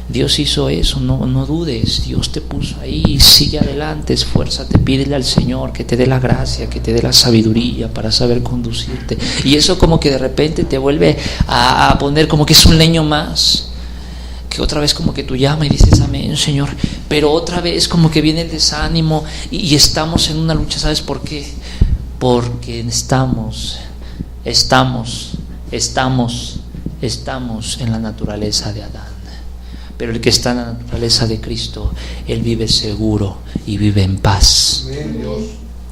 Dios hizo eso, no dudes, Dios te puso ahí, sigue adelante, esfuérzate, pídele al Señor que te dé la gracia, que te dé la sabiduría para saber conducirte. Y eso como que de repente te vuelve a poner como que es un leño más, que otra vez como que tú llamas y dices amén, Señor, pero otra vez como que viene el desánimo y estamos en una lucha. ¿Sabes por qué? Porque estamos en la naturaleza de Adán. Pero el que está en la naturaleza de Cristo, él vive seguro y vive en paz.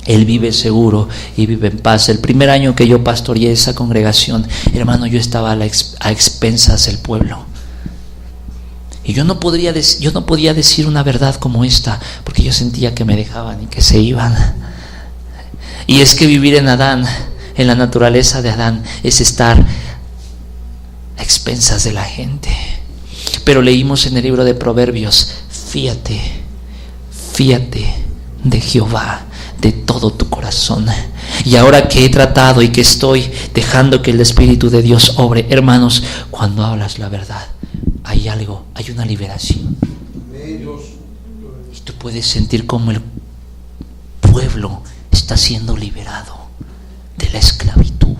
Él vive seguro y vive en paz. El primer año que yo pastoreé esa congregación, hermano, yo estaba a expensas del pueblo. Y yo no podía decir una verdad como esta, porque yo sentía que me dejaban y que se iban. Y es que vivir en Adán, en la naturaleza de Adán es estar a expensas de la gente. Pero leímos en el libro de Proverbios: fíate de Jehová de todo tu corazón. Y ahora que he tratado y que estoy dejando que el Espíritu de Dios obre, hermanos, cuando hablas la verdad, hay algo, hay una liberación. Y tú puedes sentir como el pueblo está siendo liberado de la esclavitud,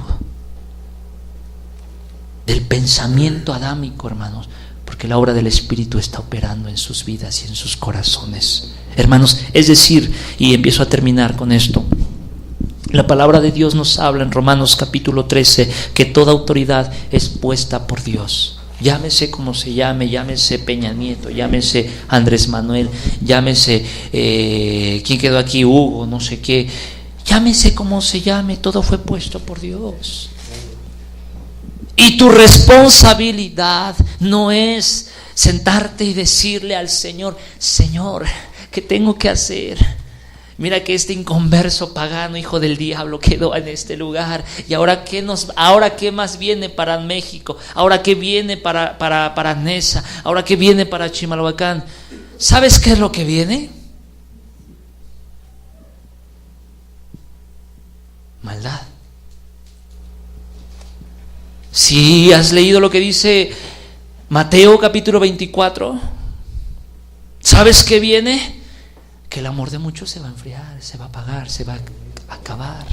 del pensamiento adámico, hermanos, porque la obra del Espíritu está operando en sus vidas y en sus corazones, hermanos. Es decir, y empiezo a terminar con esto, la palabra de Dios nos habla en Romanos capítulo 13 que toda autoridad es puesta por Dios. Llámese como se llame, llámese Peña Nieto, llámese Andrés Manuel, llámese ¿quién quedó aquí? Hugo, no sé qué, llámese como se llame, todo fue puesto por Dios. Y tu responsabilidad no es sentarte y decirle al Señor: Señor, ¿qué tengo que hacer? Mira que este inconverso pagano, hijo del diablo, quedó en este lugar. Y ahora qué más viene para México, ahora qué viene para Nesa, ahora qué viene para Chimalhuacán. ¿Sabes qué es lo que viene? Maldad. Si has leído lo que dice Mateo capítulo 24, ¿sabes qué viene? Que el amor de muchos se va a enfriar, se va a apagar, se va a acabar.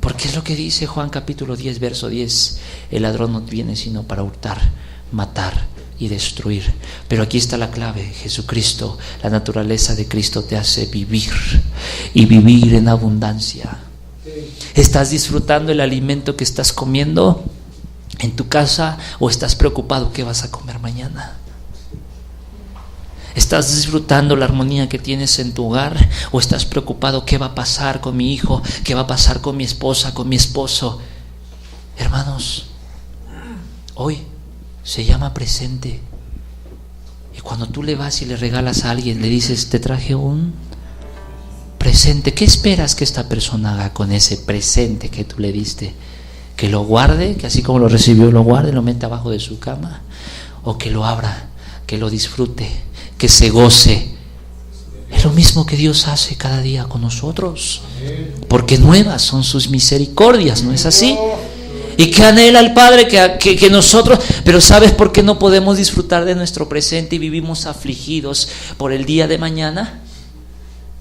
Porque es lo que dice Juan capítulo 10 verso 10: el ladrón no viene sino para hurtar, matar y destruir. Pero aquí está la clave: Jesucristo, la naturaleza de Cristo te hace vivir, y vivir en abundancia. ¿Estás disfrutando el alimento que estás comiendo en tu casa o estás preocupado qué vas a comer mañana? ¿Estás disfrutando la armonía que tienes en tu hogar o estás preocupado qué va a pasar con mi hijo, qué va a pasar con mi esposa, con mi esposo? Hermanos, hoy se llama presente. Y cuando tú le vas y le regalas a alguien, le dices: te traje un presente. ¿Qué esperas que esta persona haga con ese presente que tú le diste? ¿Que lo guarde, que así como lo recibió lo guarde, lo meta abajo de su cama? ¿O que lo abra, que lo disfrute, que se goce? Es lo mismo que Dios hace cada día con nosotros, porque nuevas son sus misericordias, ¿no es así? Y que anhela el Padre que nosotros, pero ¿sabes por qué no podemos disfrutar de nuestro presente y vivimos afligidos por el día de mañana?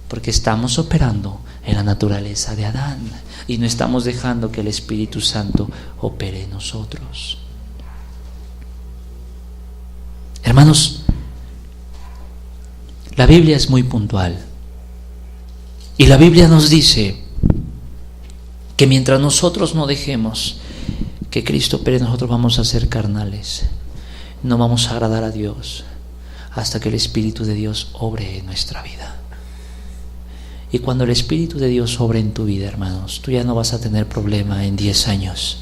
Porque estamos operando en la naturaleza de Adán y no estamos dejando que el Espíritu Santo opere en nosotros. Hermanos, la Biblia es muy puntual y la Biblia nos dice que mientras nosotros no dejemos que Cristo opere, nosotros vamos a ser carnales, no vamos a agradar a Dios hasta que el Espíritu de Dios obre en nuestra vida. Y cuando el Espíritu de Dios obre en tu vida, hermanos, tú ya no vas a tener problema en 10 años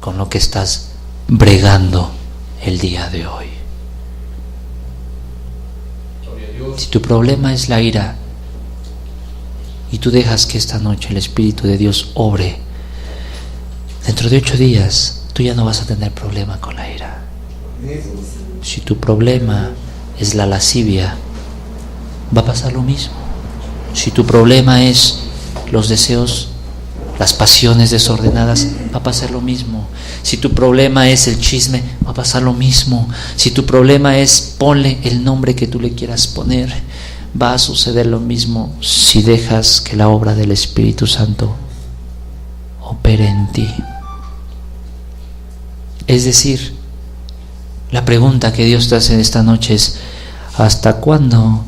con lo que estás bregando el día de hoy. Si tu problema es la ira y tú dejas que esta noche el Espíritu de Dios obre, dentro de 8 días tú ya no vas a tener problema con la ira. Si tu problema es la lascivia, va a pasar lo mismo. Si tu problema es los deseos, las pasiones desordenadas, va a pasar lo mismo. Si tu problema es el chisme, va a pasar lo mismo. Si tu problema es, ponle el nombre que tú le quieras poner, va a suceder lo mismo si dejas que la obra del Espíritu Santo opere en ti. Es decir, la pregunta que Dios te hace esta noche es: ¿hasta cuándo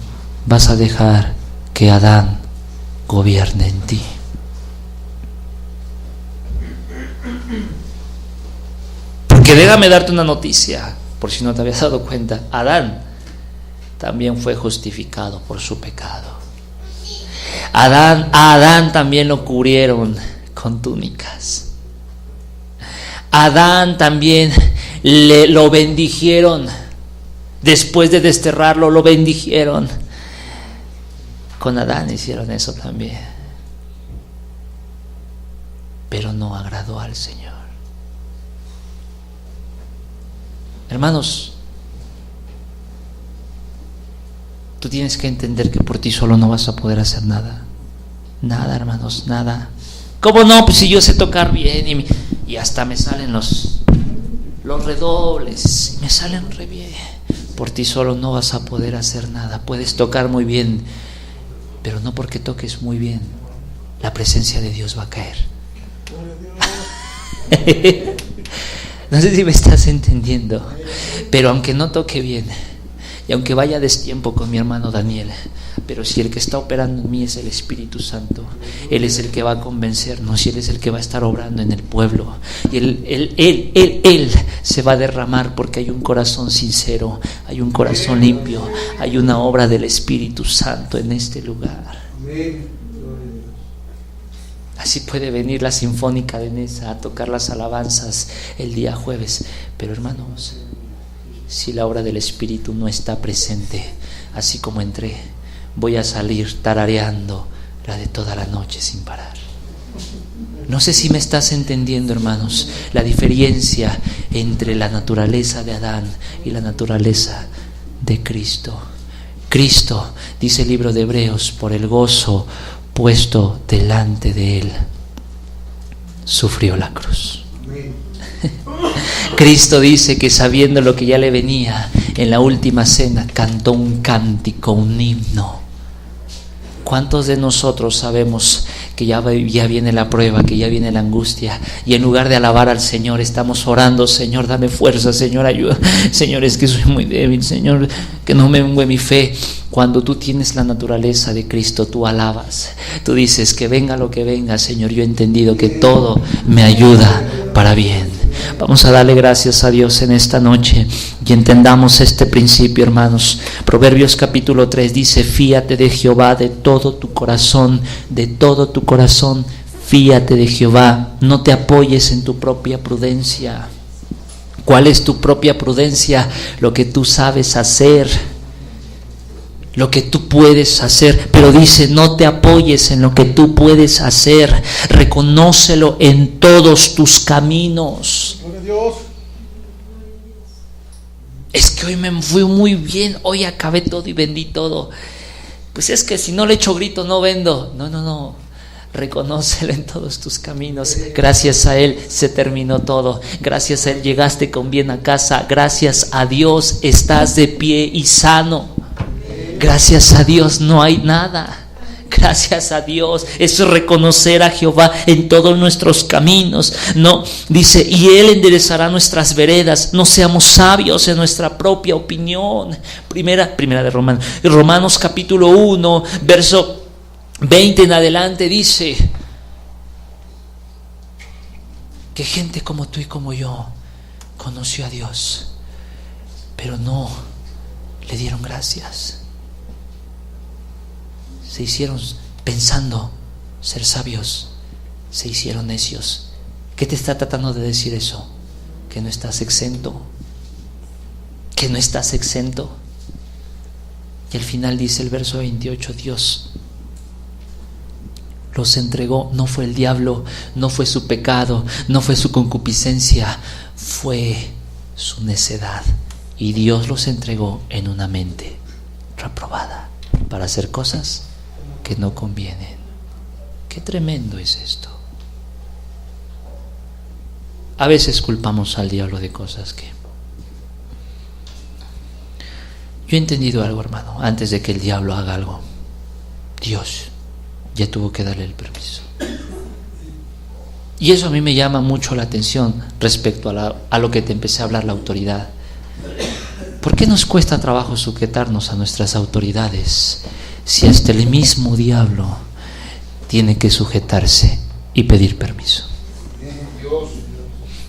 vas a dejar que Adán gobierne en ti? Porque déjame darte una noticia, por si no te habías dado cuenta: Adán también fue justificado por su pecado. A Adán también lo cubrieron con túnicas. Adán también lo bendijeron. Después de desterrarlo, lo bendijeron. Con Adán hicieron eso también. pero no agradó al Señor. Hermanos, tú tienes que entender que por ti solo no vas a poder hacer nada. Nada, hermanos, nada. ¿Cómo no? Pues si yo sé tocar bien y hasta me salen los redobles, me salen re bien. Por ti solo no vas a poder hacer nada. Puedes tocar muy bien, pero no porque toques muy bien, la presencia de Dios va a caer. No sé si me estás entendiendo, pero aunque no toque bien y aunque vaya a destiempo con mi hermano Daniel, pero si el que está operando en mí es el Espíritu Santo, Él es el que va a convencernos y Él es el que va a estar obrando en el pueblo, y Él se va a derramar, porque hay un corazón sincero, hay un corazón limpio, hay una obra del Espíritu Santo en este lugar. Así puede venir la Sinfónica de Neza a tocar las alabanzas el día jueves, pero hermanos, si la obra del Espíritu no está presente, así como entré, voy a salir tarareando la de toda la noche sin parar. No sé si me estás entendiendo, hermanos, la diferencia entre la naturaleza de Adán y la naturaleza de Cristo. Cristo, dice el libro de Hebreos, por el gozo puesto delante de Él, sufrió la cruz. Cristo dice que sabiendo lo que ya le venía, en la última cena cantó un cántico, un himno. ¿Cuántos de nosotros sabemos que ya viene la prueba, que ya viene la angustia, y en lugar de alabar al Señor estamos orando: Señor, dame fuerza, Señor, ayuda, Señor, es que soy muy débil, Señor, que no me mengue mi fe? Cuando tú tienes la naturaleza de Cristo, tú alabas, tú dices: que venga lo que venga, Señor, yo he entendido que todo me ayuda para bien. Vamos a darle gracias a Dios en esta noche y entendamos este principio, hermanos. Proverbios capítulo 3 dice: fíate de Jehová de todo tu corazón, de todo tu corazón, fíate de Jehová, no te apoyes en tu propia prudencia. ¿Cuál es tu propia prudencia? Lo que tú sabes hacer, lo que tú puedes hacer, pero dice: no te apoyes en lo que tú puedes hacer, reconócelo en todos tus caminos. Es que hoy me fui muy bien, hoy acabé todo y vendí todo. Pues es que si no le echo grito no vendo. No, reconócelo en todos tus caminos. Gracias a Él se terminó todo, gracias a Él llegaste con bien a casa, gracias a Dios estás de pie y sano. Gracias a Dios no hay nada. Gracias a Dios. Eso es reconocer a Jehová en todos nuestros caminos. No, dice: y Él enderezará nuestras veredas. No seamos sabios en nuestra propia opinión. Primera de Romanos capítulo 1, verso 20 en adelante dice que gente como tú y como yo conoció a Dios, pero no le dieron gracias. Se hicieron pensando ser sabios, se hicieron necios. ¿Qué te está tratando de decir eso? Que no estás exento, que no estás exento. Y al final dice el verso 28: Dios los entregó. No fue el diablo, no fue su pecado, no fue su concupiscencia, fue su necedad. Y Dios los entregó en una mente reprobada para hacer cosas que no convienen. Qué tremendo es esto. A veces culpamos al diablo de cosas que... Yo he entendido algo, hermano. Antes de que el diablo haga algo, Dios ya tuvo que darle el permiso. Y eso a mí me llama mucho la atención respecto a lo que te empecé a hablar, la autoridad. ¿Por qué nos cuesta trabajo sujetarnos a nuestras autoridades si hasta el mismo diablo tiene que sujetarse y pedir permiso?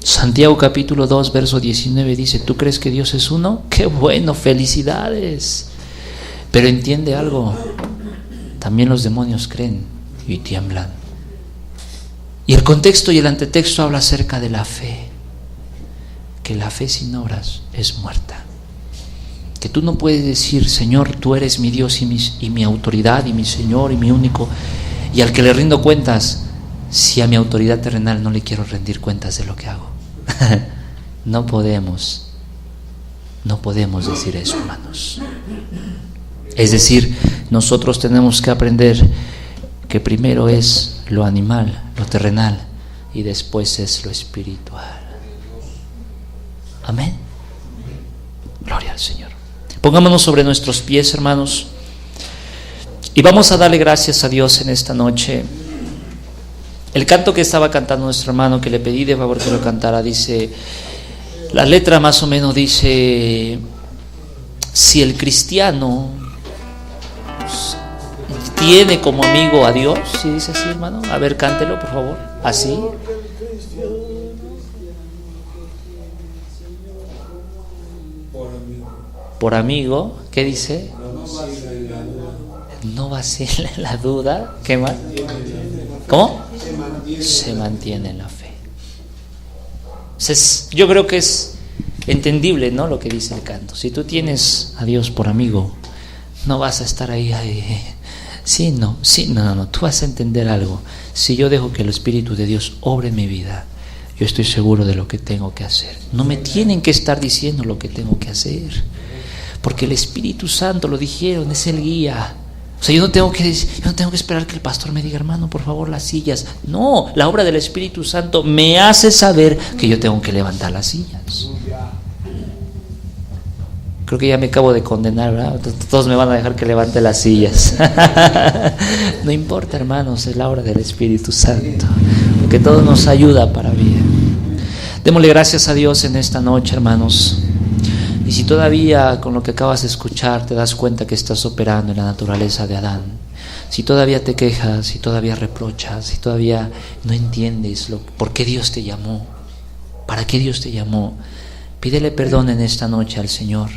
Santiago capítulo 2 verso 19 dice: ¿tú crees que Dios es uno? ¡Qué bueno! ¡Felicidades! Pero entiende algo, también los demonios creen y tiemblan. Y el contexto y el antetexto habla acerca de la fe, que la fe sin obras es muerta. Que tú no puedes decir: Señor, tú eres mi Dios y mi autoridad y mi Señor y mi único, y al que le rindo cuentas, si a mi autoridad terrenal no le quiero rendir cuentas de lo que hago? No podemos decir eso, hermanos. Es decir, nosotros tenemos que aprender que primero es lo animal, lo terrenal, y después es lo espiritual. Amén. Gloria al Señor. Pongámonos sobre nuestros pies, hermanos, y vamos a darle gracias a Dios en esta noche. El canto que estaba cantando nuestro hermano, que le pedí de favor que lo cantara, dice, la letra más o menos dice: si el cristiano tiene como amigo a Dios, ¿sí dice así, hermano? A ver, cántelo, por favor, así. Por amigo, ¿qué dice? No vacila en la duda. ¿Qué más? ¿Cómo? Se mantiene en la fe. Yo creo que es entendible, ¿no?, lo que dice el canto. Si tú tienes a Dios por amigo, no vas a estar ahí. No. Tú vas a entender algo. Si yo dejo que el Espíritu de Dios obre en mi vida, yo estoy seguro de lo que tengo que hacer. No me tienen que estar diciendo lo que tengo que hacer, porque el Espíritu Santo, lo dijeron, es el guía. O sea, yo no tengo que esperar que el pastor me diga, hermano, por favor, las sillas. No, la obra del Espíritu Santo me hace saber que yo tengo que levantar las sillas. Creo que ya me acabo de condenar, ¿verdad? Todos me van a dejar que levante las sillas. No importa, hermanos, es la obra del Espíritu Santo, porque todo nos ayuda para bien. Démosle gracias a Dios en esta noche, hermanos. Y si todavía con lo que acabas de escuchar te das cuenta que estás operando en la naturaleza de Adán, si todavía te quejas, si todavía reprochas, si todavía no entiendes por qué Dios te llamó, para qué Dios te llamó, pídele perdón en esta noche al Señor.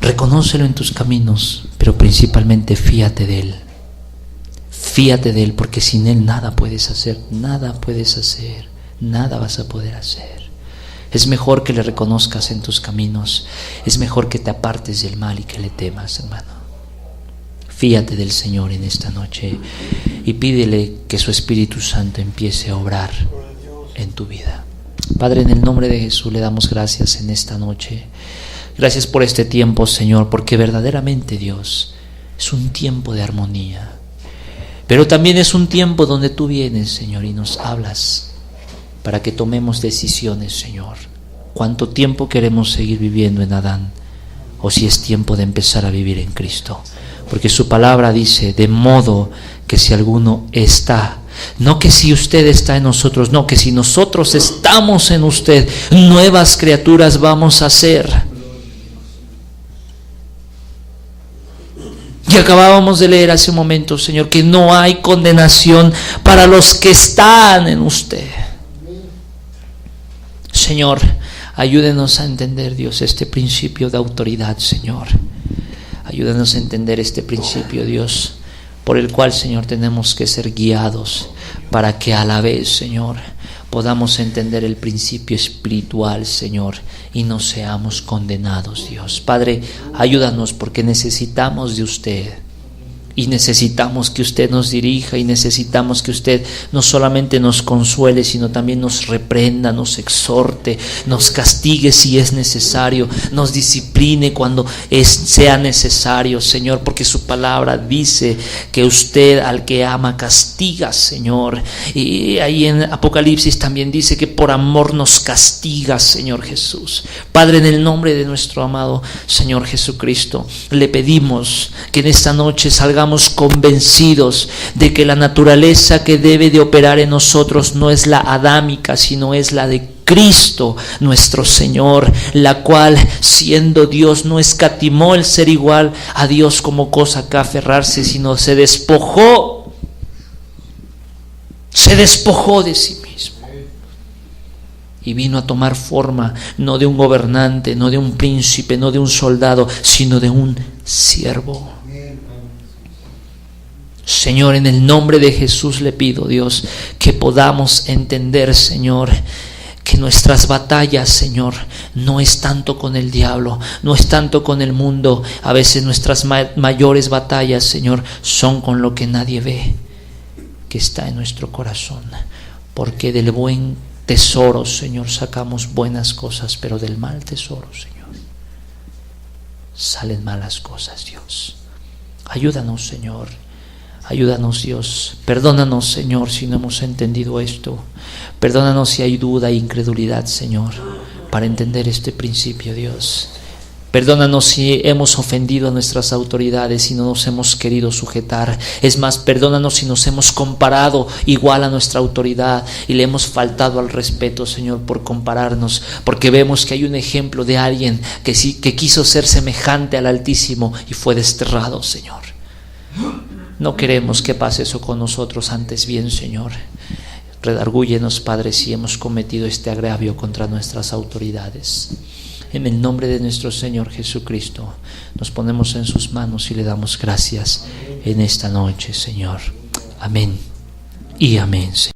Reconócelo en tus caminos, pero principalmente fíate de Él. Fíate de Él, porque sin Él nada puedes hacer, nada vas a poder hacer. Es mejor que le reconozcas en tus caminos, es mejor que te apartes del mal y que le temas, hermano. Fíate del Señor en esta noche y pídele que su Espíritu Santo empiece a obrar en tu vida. Padre, en el nombre de Jesús le damos gracias en esta noche. Gracias por este tiempo, Señor, porque verdaderamente, Dios, es un tiempo de armonía, pero también es un tiempo donde tú vienes, Señor, y nos hablas para que tomemos decisiones, Señor. ¿Cuánto tiempo queremos seguir viviendo en Adán? O si es tiempo de empezar a vivir en Cristo. Porque su palabra dice, de modo que si alguno está, no que si usted está en nosotros, no, que si nosotros estamos en usted, nuevas criaturas vamos a ser. Y acabábamos de leer hace un momento, Señor, que no hay condenación para los que están en usted. Señor, ayúdenos a entender, Dios, este principio de autoridad, Señor. Ayúdenos a entender este principio, Dios, por el cual, Señor, tenemos que ser guiados para que a la vez, Señor, podamos entender el principio espiritual, Señor, y no seamos condenados, Dios. Padre, ayúdanos porque necesitamos de usted. Y necesitamos que usted nos dirija y necesitamos que usted no solamente nos consuele, sino también nos reprenda, nos exhorte, nos castigue si es necesario, nos discipline cuando sea necesario, Señor, porque su palabra dice que usted al que ama castiga, Señor. Y ahí en Apocalipsis también dice que por amor nos castiga, Señor Jesús. Padre, en el nombre de nuestro amado Señor Jesucristo, le pedimos que en esta noche salgamos convencidos de que la naturaleza que debe de operar en nosotros no es la adámica, sino es la de Cristo nuestro Señor, la cual siendo Dios no escatimó el ser igual a Dios como cosa que aferrarse, sino se despojó de sí mismo y vino a tomar forma no de un gobernante, no de un príncipe, no de un soldado, sino de un siervo. Señor, en el nombre de Jesús le pido, Dios, que podamos entender, Señor, que nuestras batallas, Señor, no es tanto con el diablo, no es tanto con el mundo. A veces nuestras mayores batallas, Señor, son con lo que nadie ve. que está en nuestro corazón, porque del buen tesoro, Señor, sacamos buenas cosas, pero del mal tesoro, Señor, salen malas cosas, Dios. Ayúdanos, Señor. Ayúdanos, Dios. Perdónanos, Señor, si no hemos entendido esto. Perdónanos si hay duda e incredulidad, Señor, para entender este principio, Dios. Perdónanos si hemos ofendido a nuestras autoridades y no nos hemos querido sujetar. Es más, perdónanos si nos hemos comparado igual a nuestra autoridad y le hemos faltado al respeto, Señor, por compararnos, porque vemos que hay un ejemplo de alguien que quiso ser semejante al Altísimo y fue desterrado, Señor. No queremos que pase eso con nosotros, antes bien, Señor, redargúyenos, Padre, si hemos cometido este agravio contra nuestras autoridades. En el nombre de nuestro Señor Jesucristo, nos ponemos en sus manos y le damos gracias en esta noche, Señor. Amén y amén, Señor.